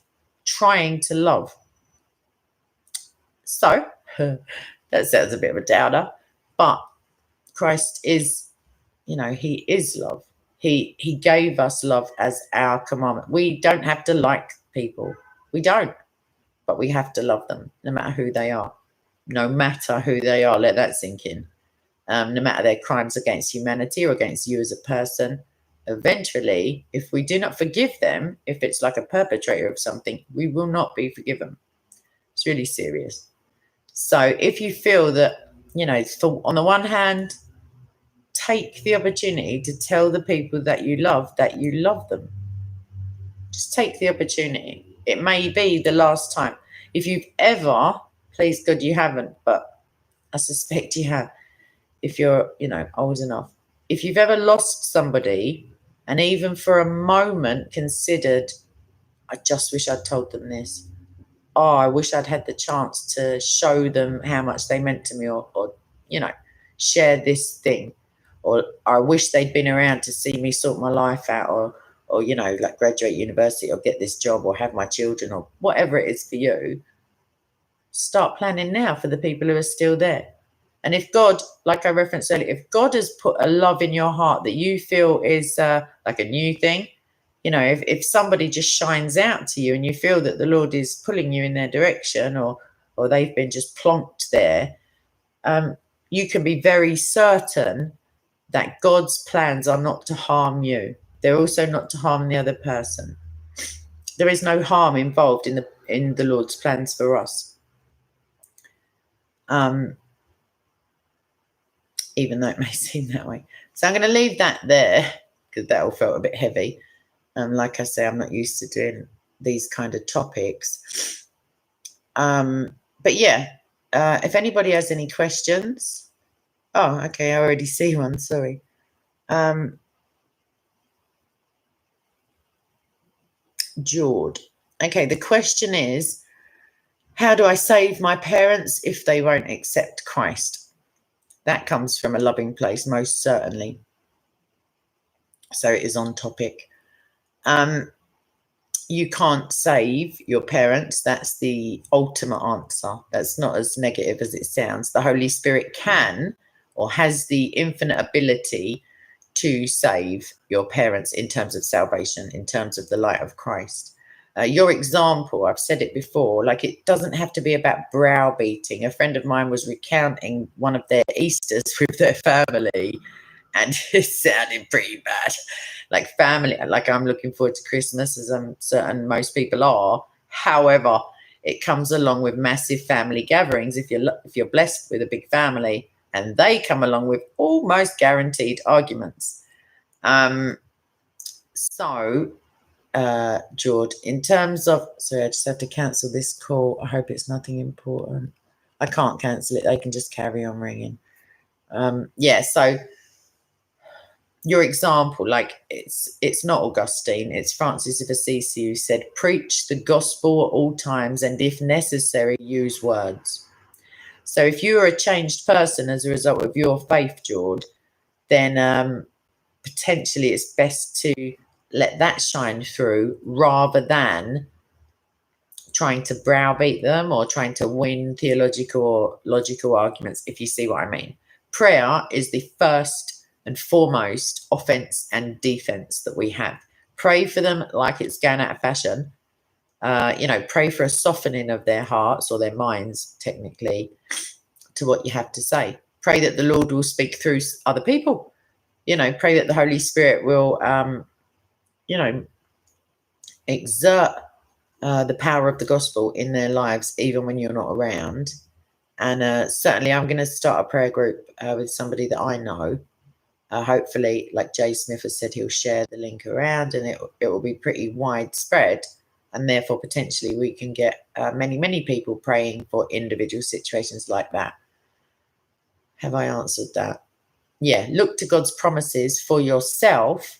trying to love. So that sounds a bit of a downer, but Christ is, he is love. He gave us love as our commandment. We don't have to like people. We don't, but we have to love them no matter who they are. No matter who they are, let that sink in. No matter their crimes against humanity or against you as a person. Eventually, if we do not forgive them, if it's like a perpetrator of something, we will not be forgiven. It's really serious. So if you feel that, on the one hand, take the opportunity to tell the people that you love them. Just take the opportunity. It may be the last time. If you've ever, please God you haven't, but I suspect you have, if you're, old enough. If you've ever lost somebody and even for a moment considered, I just wish I'd told them this. Oh, I wish I'd had the chance to show them how much they meant to me, or share this thing. Or I wish they'd been around to see me sort my life out, or like graduate university, or get this job, or have my children, or whatever it is for you. Start planning now for the people who are still there. And if God, like I referenced earlier, if God has put a love in your heart that you feel is like a new thing, if somebody just shines out to you and you feel that the Lord is pulling you in their direction, or they've been just plonked there, you can be very certain that God's plans are not to harm you. They're also not to harm the other person. There is no harm involved in the Lord's plans for us. Even though it may seem that way. So I'm going to leave that there, because that all felt a bit heavy. Like I say, I'm not used to doing these kind of topics. But yeah, if anybody has any questions. Oh, okay, I already see one, sorry. George. Okay, the question is, how do I save my parents if they won't accept Christ? That comes from a loving place, most certainly. So it is on topic. You can't save your parents. That's the ultimate answer. That's not as negative as it sounds. The Holy Spirit can or has the infinite ability to save your parents in terms of salvation, in terms of the light of Christ. Your example, I've said it before, like it doesn't have to be about browbeating. A friend of mine was recounting one of their Easters with their family, and it sounded pretty bad. Like family, like I'm looking forward to Christmas, as I'm certain most people are. However, it comes along with massive family gatherings. If you're blessed with a big family, and they come along with almost guaranteed arguments. George, in terms of, sorry, I just have to cancel this call. I hope it's nothing important. I can't cancel it. They can just carry on ringing. So your example, like it's not Augustine, it's Francis of Assisi who said, preach the gospel at all times and if necessary, use words. So if you're a changed person as a result of your faith, George, then potentially it's best to let that shine through rather than trying to browbeat them or trying to win theological or logical arguments, if you see what I mean. Prayer is the first and foremost offense and defense that we have. Pray for them like it's going out of fashion. Pray for a softening of their hearts or their minds, technically, to what you have to say. Pray that the Lord will speak through other people. Pray that the Holy Spirit will, exert the power of the gospel in their lives, even when you're not around. And certainly I'm going to start a prayer group with somebody that I know. Hopefully, like Jay Smith has said, he'll share the link around and it will be pretty widespread. And therefore, potentially, we can get many, many people praying for individual situations like that. Have I answered that? Yeah, look to God's promises for yourself.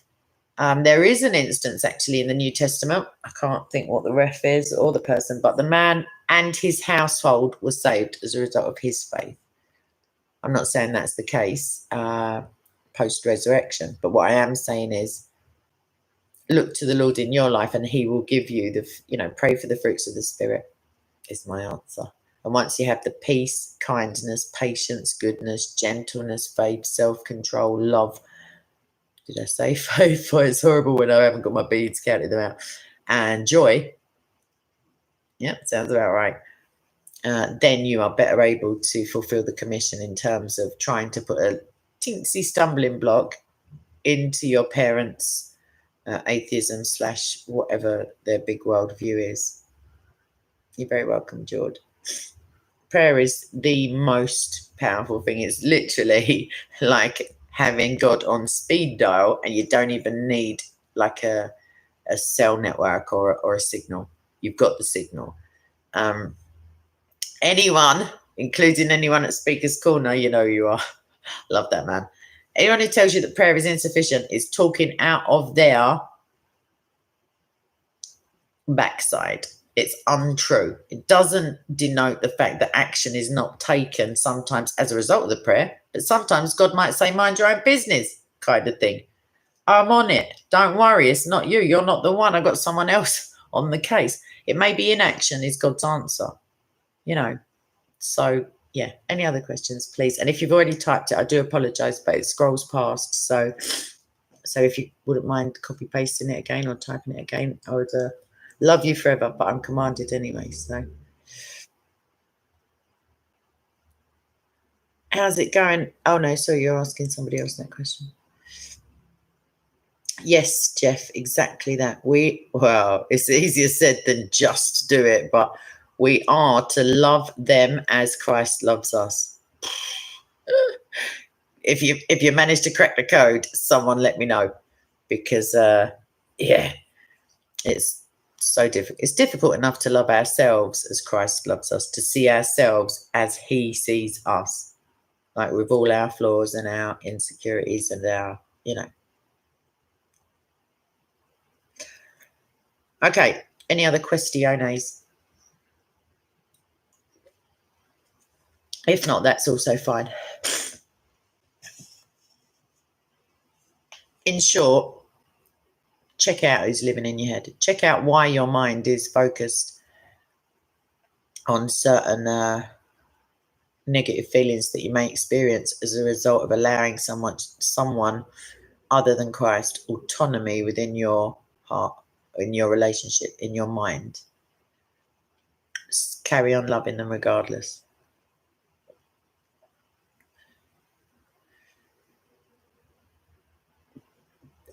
There is an instance actually in the New Testament. I can't think what the ref is or the person, but the man and his household was saved as a result of his faith. I'm not saying that's the case post-resurrection, but what I am saying is look to the Lord in your life and he will give you pray for the fruits of the Spirit is my answer. And once you have the peace, kindness, patience, goodness, gentleness, faith, self-control, love. Did I say faith? Well, it's horrible when I haven't got my beads counted them out. And joy. Yeah, sounds about right. Then you are better able to fulfill the commission in terms of trying to put a teensy stumbling block into your parents' atheism / whatever their big worldview is. You're very welcome, George. Prayer is the most powerful thing. It's literally like having God on speed dial, and you don't even need like a cell network or a signal. You've got the signal. Anyone, including anyone at Speaker's Corner, you know you are. Love that, man. Anyone who tells you that prayer is insufficient is talking out of their backside. It's untrue. It doesn't denote the fact that action is not taken sometimes as a result of the prayer, but sometimes God might say, mind your own business kind of thing. I'm on it. Don't worry. It's not you. You're not the one. I've got someone else on the case. It may be inaction is God's answer, So, yeah. Any other questions, please? And if you've already typed it, I do apologize, but it scrolls past. So if you wouldn't mind copy pasting it again or typing it again, I would love you forever, but I'm commanded anyway. So how's it going? Oh, no. So you're asking somebody else that question. Yes, Jeff, exactly that. It's easier said than just do it, but we are to love them as Christ loves us. If you manage to crack the code, someone let me know, because It's so difficult. It's difficult enough to love ourselves as Christ loves us, to see ourselves as he sees us, like with all our flaws and our insecurities and our, Okay, any other questiones? If not, that's also fine. In short, check out who's living in your head. Check out why your mind is focused on certain negative feelings that you may experience as a result of allowing someone other than Christ autonomy within your heart, in your relationship, in your mind. Just carry on loving them regardless.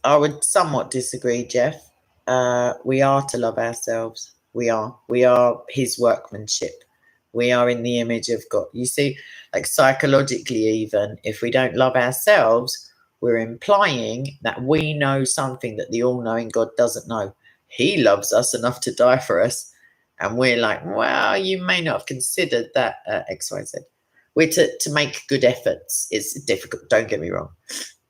I would somewhat disagree, Jeff. We are to love ourselves. We are his workmanship. We are in the image of God. You see, like psychologically, even if we don't love ourselves, we're implying that we know something that the all-knowing God doesn't know. He loves us enough to die for us. And we're like, well, you may not have considered that X, Y, Z. We're to make good efforts. It's difficult. Don't get me wrong.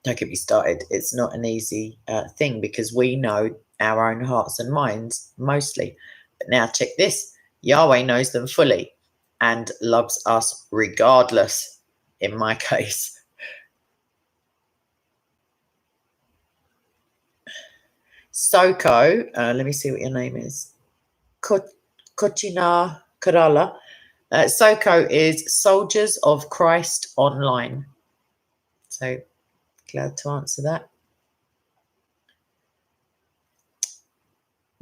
Don't get me started. It's not an easy thing because we know our own hearts and minds mostly. But now check this. Yahweh knows them fully and loves us regardless, in my case. SOCO, let me see what your name is. Kochina Kerala. SOCO is Soldiers of Christ Online. So glad to answer that.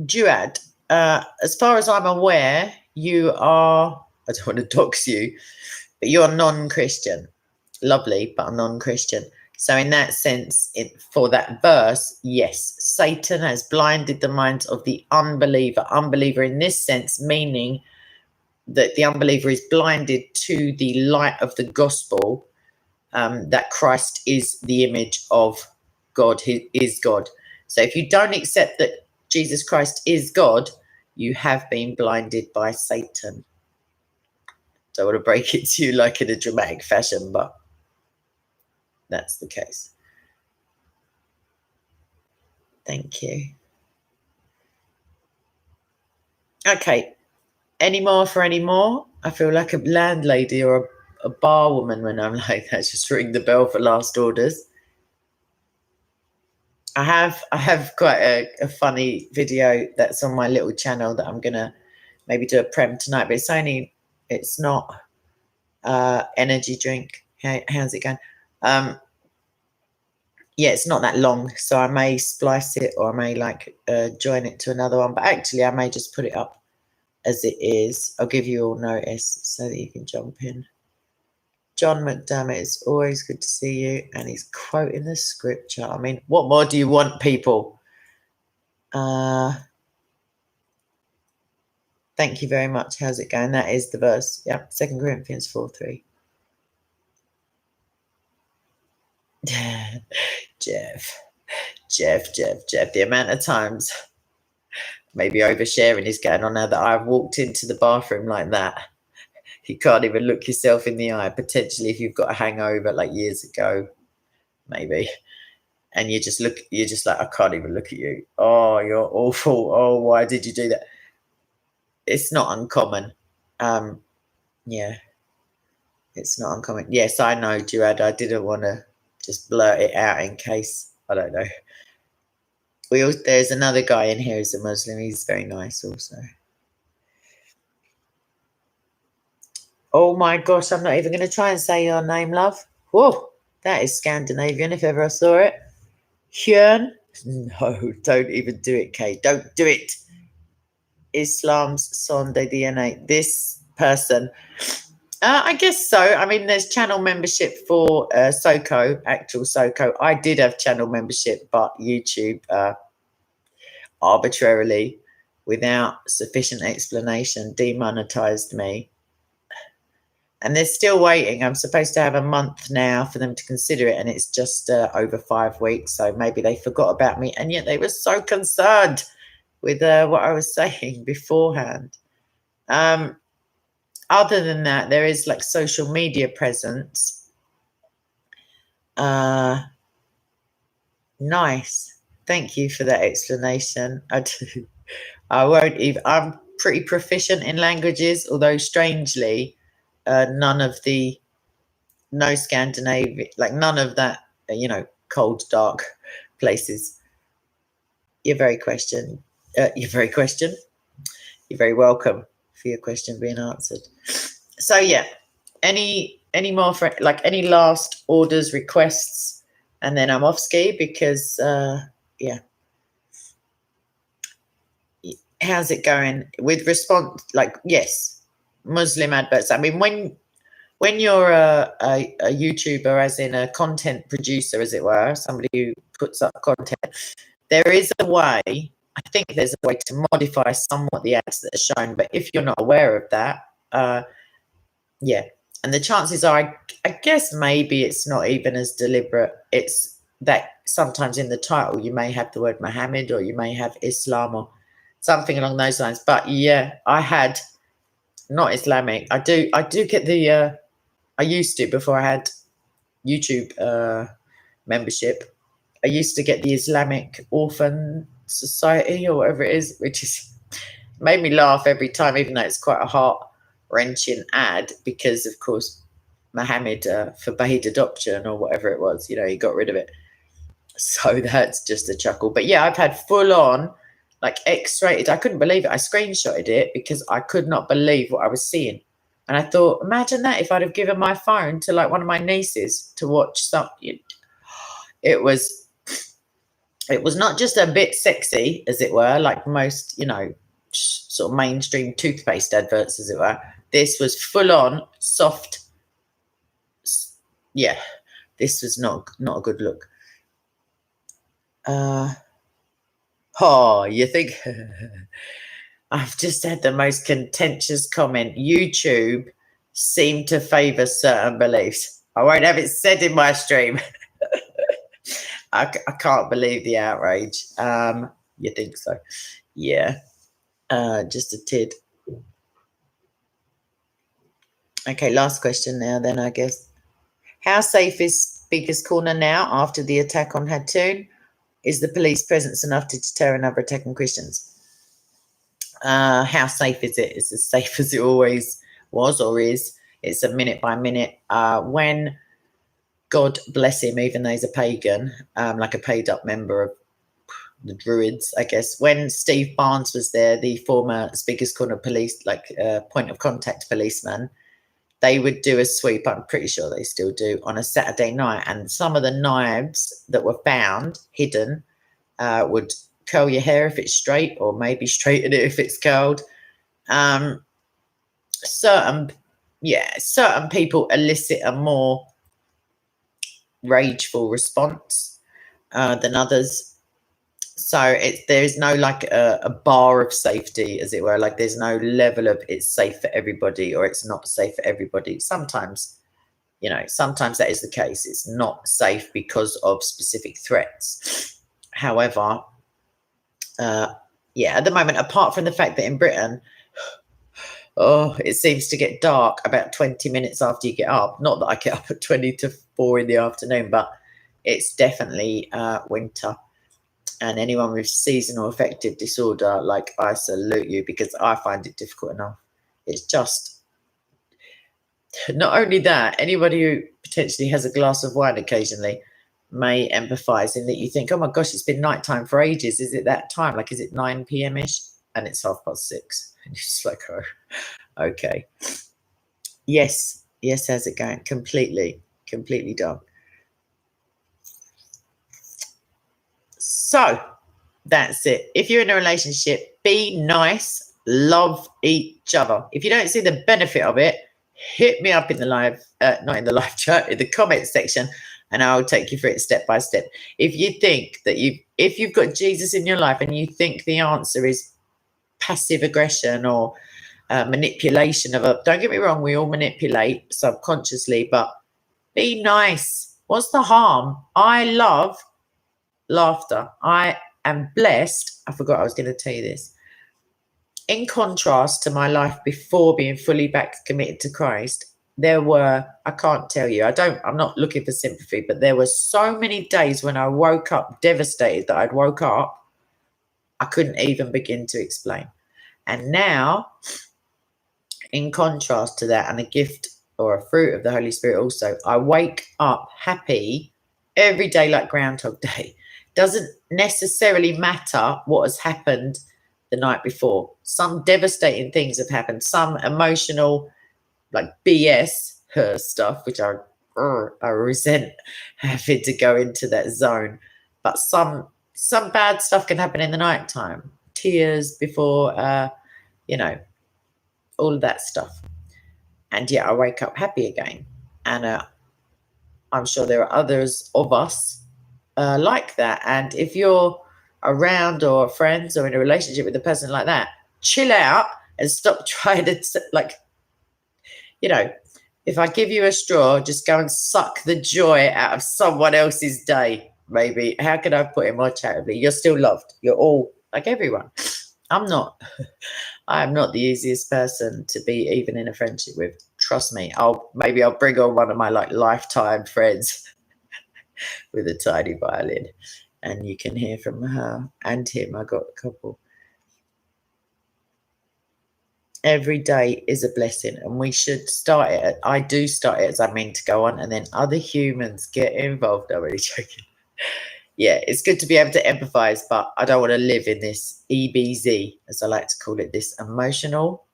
Duad, as far as I'm aware, you are, I don't want to dox you, but you're non-Christian. Lovely, but non-Christian. So in that sense, for that verse, yes, Satan has blinded the minds of the unbeliever. Unbeliever in this sense, meaning that the unbeliever is blinded to the light of the gospel, that Christ is the image of God. He is God. So if you don't accept that Jesus Christ is God, you have been blinded by Satan. Don't want to break it to you like in a dramatic fashion, but that's the case. Thank you. Okay. Any more for any more? I feel like a landlady or a bar woman when I'm like that. Just ring the bell for last orders. I have quite a funny video that's on my little channel that I'm gonna maybe do a prem tonight, but it's not energy drink. How's it going? Yeah, it's not that long, so I may splice it or I may join it to another one, but actually I may just put it up as it is. I'll give you all notice so that you can jump in. John McDermott, it's always good to see you, and he's quoting the scripture. I mean, what more do you want, people? Thank you very much. How's it going? That is the verse. Yeah, 2 Corinthians 4:3. Jeff, the amount of times maybe oversharing is going on now that I've walked into the bathroom like that. You can't even look yourself in the eye, potentially if you've got a hangover like years ago, maybe. And you're just like, I can't even look at you. Oh, you're awful. Oh, why did you do that? It's not uncommon. Yeah, it's not uncommon. Yes, I know, Duad. I didn't want to just blurt it out in case, I don't know. There's another guy in here who's a Muslim. He's very nice also. Oh my gosh, I'm not even going to try and say your name, love. Whoa, that is Scandinavian if ever I saw it. Hyun? No, don't even do it, Kate. Don't do it. Islam's son de DNA. This person. I guess so. I mean, there's channel membership for SOCO, actual SOCO. I did have channel membership, but YouTube arbitrarily, without sufficient explanation, demonetized me. And they're still waiting. I'm supposed to have a month now for them to consider it, and it's just over 5 weeks. So maybe they forgot about me, and yet they were so concerned. with what I was saying beforehand. Other than that, there is like social media presence. Nice. Thank you for that explanation. I won't even. I'm pretty proficient in languages, although strangely, no Scandinavian, like none of that, cold, dark places. You're very welcome for your question being answered. So yeah, any more for like any last orders, requests, and then I'm off ski because yeah. How's it going with response? Like, yes, Muslim adverts. I mean, when you're a YouTuber, as in a content producer, as it were, somebody who puts up content, there is a way. I think there's a way to modify somewhat the ads that are shown. But if you're not aware of that, yeah, and the chances are, I guess maybe it's not even as deliberate. It's that sometimes in the title you may have the word Muhammad or you may have Islam or something along those lines. But yeah, I had not Islamic. I do get the I used to, before I had YouTube membership, I used to get the Islamic Orphan Society or whatever it is, which is made me laugh every time, even though it's quite a heart-wrenching ad, because of course Muhammad forbade adoption or whatever it was, he got rid of it. So that's just a chuckle. But yeah, I've had full on like X-rated. I couldn't believe it. I screenshotted it because I could not believe what I was seeing. And I thought, imagine that if I'd have given my phone to like one of my nieces to watch something. It was not just a bit sexy, as it were, like most, sort of mainstream toothpaste adverts, as it were. This was full on soft. Yeah, this was not a good look. You think I've just had the most contentious comment. YouTube seemed to favor certain beliefs. I won't have it said in my stream. I can't believe the outrage. You think so? Yeah. Just a tid. Okay, last question now then, I guess. How safe is Speaker's Corner now after the attack on Hattoon? Is the police presence enough to deter another attack on Christians? How safe is it? It's as safe as it always was or is. It's a minute by minute. When, God bless him, even though he's a pagan, like a paid up member of the Druids, I guess. When Steve Barnes was there, the former Speaker's Corner police, like point of contact policeman, they would do a sweep, I'm pretty sure they still do, on a Saturday night. And some of the knives that were found hidden would curl your hair if it's straight, or maybe straighten it if it's curled. Certain people elicit a more rageful response than others. So there is no like a bar of safety, as it were. Like there's no level of it's safe for everybody or it's not safe for everybody. Sometimes that is the case. It's not safe because of specific threats. However, at the moment, apart from the fact that in Britain, it seems to get dark about 20 minutes after you get up. Not that I get up at 20 to 4 in the afternoon, but it's definitely winter. And anyone with seasonal affective disorder, like, I salute you, because I find it difficult enough. It's just, not only that, anybody who potentially has a glass of wine occasionally may empathise in that you think, oh my gosh, it's been nighttime for ages. Is it that time? Like, is it 9 p.m.-ish? And it's 6:30. And you're just like, oh, okay. Yes, how's it going? Completely dark. So that's it. If you're in a relationship, be nice, love each other. If you don't see the benefit of it, hit me up in the live, not in the live chat, in the comment section, and I'll take you through it step by step. If you think that if you've got Jesus in your life and you think the answer is passive aggression or manipulation don't get me wrong, we all manipulate subconsciously, but be nice. What's the harm? I love laughter. I and blessed. I forgot I was going to tell you this. In contrast to my life before being fully back committed to Christ, there were, I can't tell you, I'm not looking for sympathy, but there were so many days when I woke up devastated that I'd woke up, I couldn't even begin to explain. And now, in contrast to that, and a gift or a fruit of the Holy Spirit also, I wake up happy every day like Groundhog Day. Doesn't necessarily matter what has happened the night before. Some devastating things have happened, some emotional, like BS stuff, which I resent having to go into that zone. But some bad stuff can happen in the night time. Tears before, all of that stuff. And yet I wake up happy again. And I'm sure there are others of us like that. And if you're around or friends or in a relationship with a person like that, chill out and stop trying to, if I give you a straw, just go and suck the joy out of someone else's day, maybe. How can I put it more charitably? You're still loved. You're all like everyone. I'm not the easiest person to be even in a friendship with. Trust me. I'll bring on one of my lifetime friends with a tiny violin, and you can hear from her and him. I got a couple. Every day is a blessing, and we should start it. I do start it as I mean to go on, and then other humans get involved. I'm really joking. Yeah, it's good to be able to empathize, but I don't want to live in this EBZ, as I like to call it, this emotional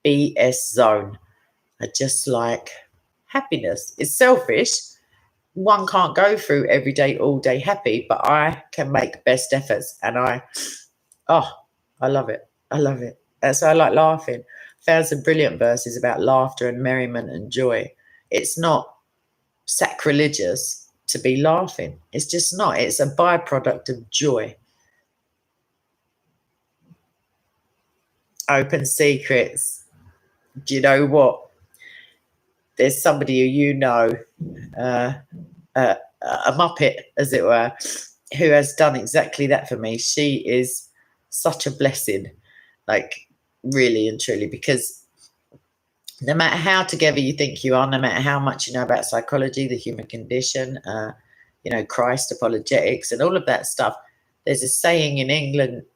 BS zone. I just like happiness. It's selfish. One can't go through every day, all day happy, but I can make best efforts, and I love it. I love it. That's why I like laughing. Found some brilliant verses about laughter and merriment and joy. It's not sacrilegious to be laughing. It's just not. It's a byproduct of joy. Open secrets. Do you know what? There's somebody a Muppet, as it were, who has done exactly that for me. She is such a blessing, really and truly, because no matter how together you think you are, no matter how much you know about psychology, the human condition, Christ apologetics and all of that stuff, there's a saying in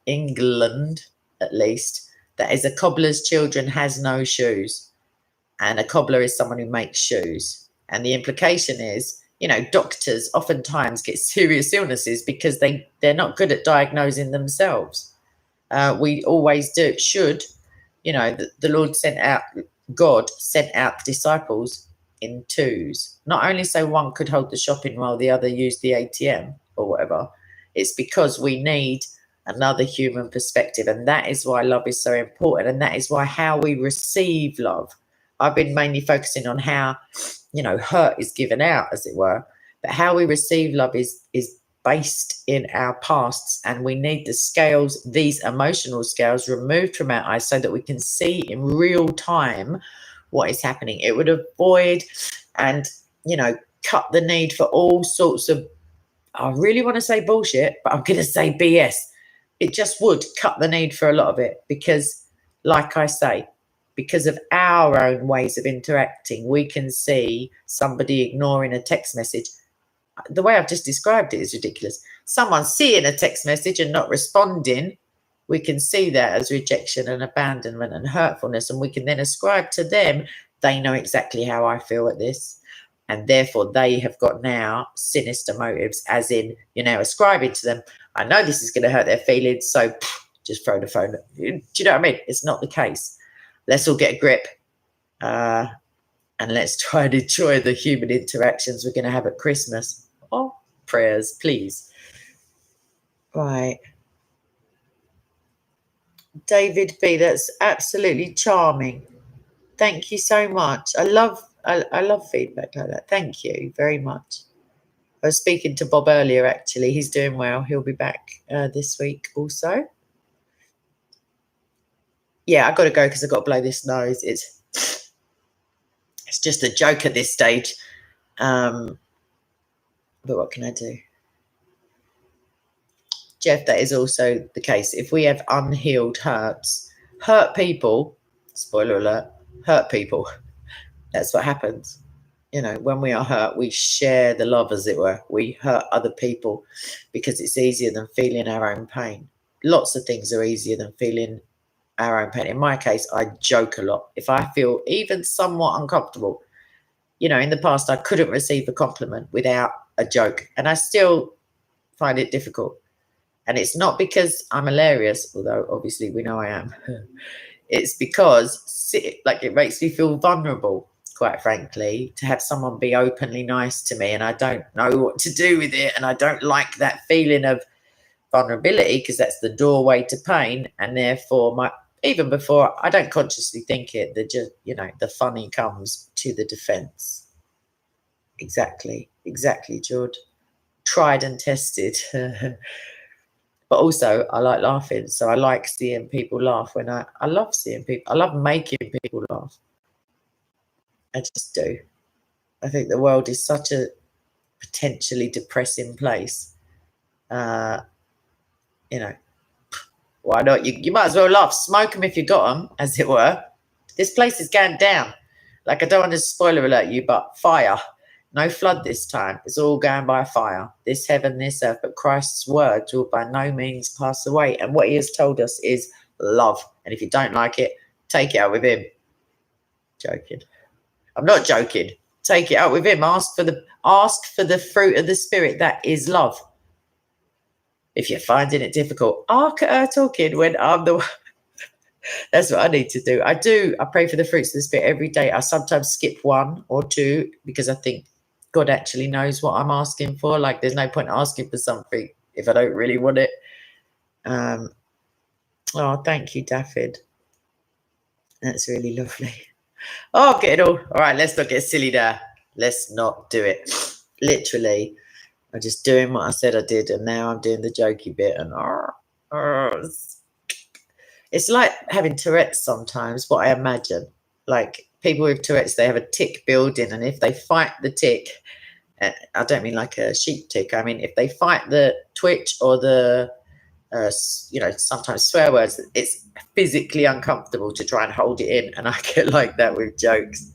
England at least, that is, a cobbler's children has no shoes. And a cobbler is someone who makes shoes. And the implication is, doctors oftentimes get serious illnesses because they're not good at diagnosing themselves. We always should, the Lord God sent out disciples in twos, not only so one could hold the shopping while the other used the ATM or whatever. It's because we need another human perspective. And that is why love is so important. And that is why how we receive love. I've been mainly focusing on how, hurt is given out, as it were. But how we receive love is based in our pasts, and we need the scales, these emotional scales, removed from our eyes so that we can see in real time what is happening. It would avoid and, cut the need for all sorts of, I really want to say bullshit, but I'm going to say BS. It just would cut the need for a lot of it because, like I say, because of our own ways of interacting, we can see somebody ignoring a text message. The way I've just described it is ridiculous. Someone seeing a text message and not responding, we can see that as rejection and abandonment and hurtfulness, and we can then ascribe to them, they know exactly how I feel at this, and therefore they have got now sinister motives, as in, ascribing to them, I know this is going to hurt their feelings, so just throw the phone. Do you know what I mean? It's not the case. Let's all get a grip. And let's try and enjoy the human interactions we're going to have at Christmas. Oh, prayers, please. Right. David B, that's absolutely charming. Thank you so much. I love feedback like that. Thank you very much. I was speaking to Bob earlier, actually. He's doing well. He'll be back this week also. Yeah, I've got to go because I've got to blow this nose. It's just a joke at this stage. But what can I do? Jeff, that is also the case. If we have unhealed hurts, hurt people, spoiler alert, hurt people, that's what happens. You know, when we are hurt, we share the love, as it were. We hurt other people because it's easier than feeling our own pain. Lots of things are easier than feeling our own pain. In my case, I joke a lot. If I feel even somewhat uncomfortable, you know, in the past, I couldn't receive a compliment without a joke. And I still find it difficult. And it's not because I'm hilarious, although obviously we know I am. It's because like it makes me feel vulnerable, quite frankly, to have someone be openly nice to me and I don't know what to do with it. And I don't like that feeling of vulnerability because that's the doorway to pain. And therefore, even before I don't consciously think it, the funny comes to the defense. Exactly, George. Tried and tested. But also, I like laughing. So I like seeing people laugh I love seeing people. I love making people laugh. I just do. I think the world is such a potentially depressing place. Why not? You might as well laugh. Smoke them if you got them, as it were. This place is going down. Like, I don't want to spoiler alert you, but fire. No flood this time. It's all going by fire. This heaven, this earth. But Christ's words will by no means pass away. And what he has told us is love. And if you don't like it, take it out with him. Joking. I'm not joking. Take it out with him. Ask for the fruit of the Spirit. That is love. If you're finding it difficult, arc at her talking when I'm the one. That's what I need to do. I pray for the fruits of the Spirit every day. I sometimes skip 1 or 2 because I think God actually knows what I'm asking for. Like, there's no point asking for something if I don't really want it. Oh, thank you, Daffod. That's really lovely. Oh, get it all. All right, let's not get silly there. Let's not do it. Literally, I'm just doing what I said I did, and now I'm doing the jokey bit. And it's like having Tourette's sometimes, what I imagine. Like, people with Tourette's, they have a tick building, and if they fight the tick, I don't mean like a sheep tick. I mean, if they fight the twitch or the, sometimes swear words, it's physically uncomfortable to try and hold it in. And I get like that with jokes.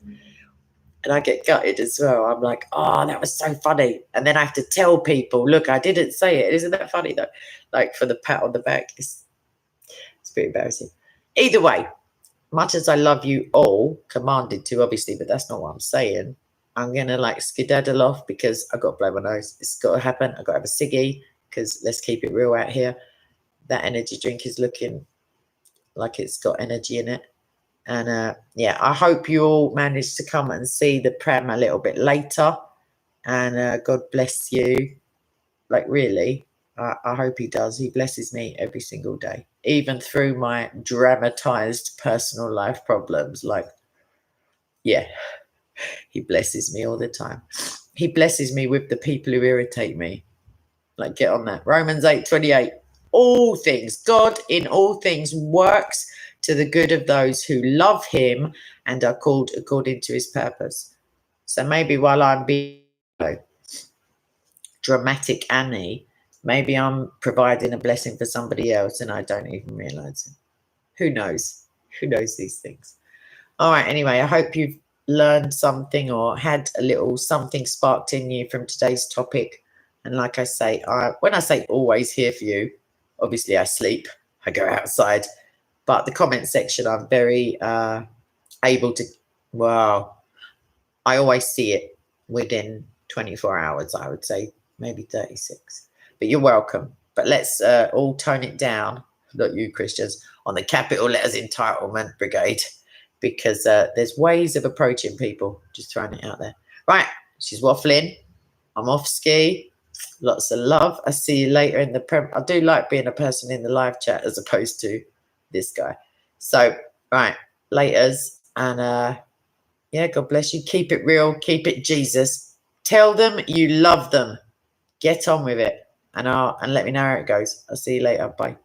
And I get gutted as well. I'm like, oh, that was so funny. And then I have to tell people, look, I didn't say it. Isn't that funny, though? Like, for the pat on the back. It's pretty embarrassing. Either way, much as I love you all, commanded to, obviously, but that's not what I'm saying. I'm going to skedaddle off because I've got to blow my nose. It's got to happen. I've got to have a ciggy because let's keep it real out here. That energy drink is looking like it's got energy in it. And I hope you all manage to come and see the pram a little bit later. And God bless you. Like, really, I hope he does. He blesses me every single day, even through my dramatized personal life problems. He blesses me all the time. He blesses me with the people who irritate me. Like, get on that. Romans 8:28. All things, God in all things works to the good of those who love him and are called according to his purpose. So maybe while I'm being dramatic Annie, maybe I'm providing a blessing for somebody else and I don't even realize it. Who knows? Who knows these things? All right, anyway, I hope you've learned something or had a little something sparked in you from today's topic. And like I say, when I say always here for you, obviously I sleep, I go outside, but the comment section, I'm very able to, I always see it within 24 hours, I would say, maybe 36. But you're welcome. But let's all tone it down, not you Christians, on the capital letters entitlement brigade, because there's ways of approaching people. Just throwing it out there. Right, she's waffling. I'm off ski. Lots of love. I see you later in the I do like being a person in the live chat as opposed to this guy. So, right, laters. And God bless you. Keep it real. Keep it Jesus. Tell them you love them. Get on with it. And let me know how it goes. I'll see you later. Bye.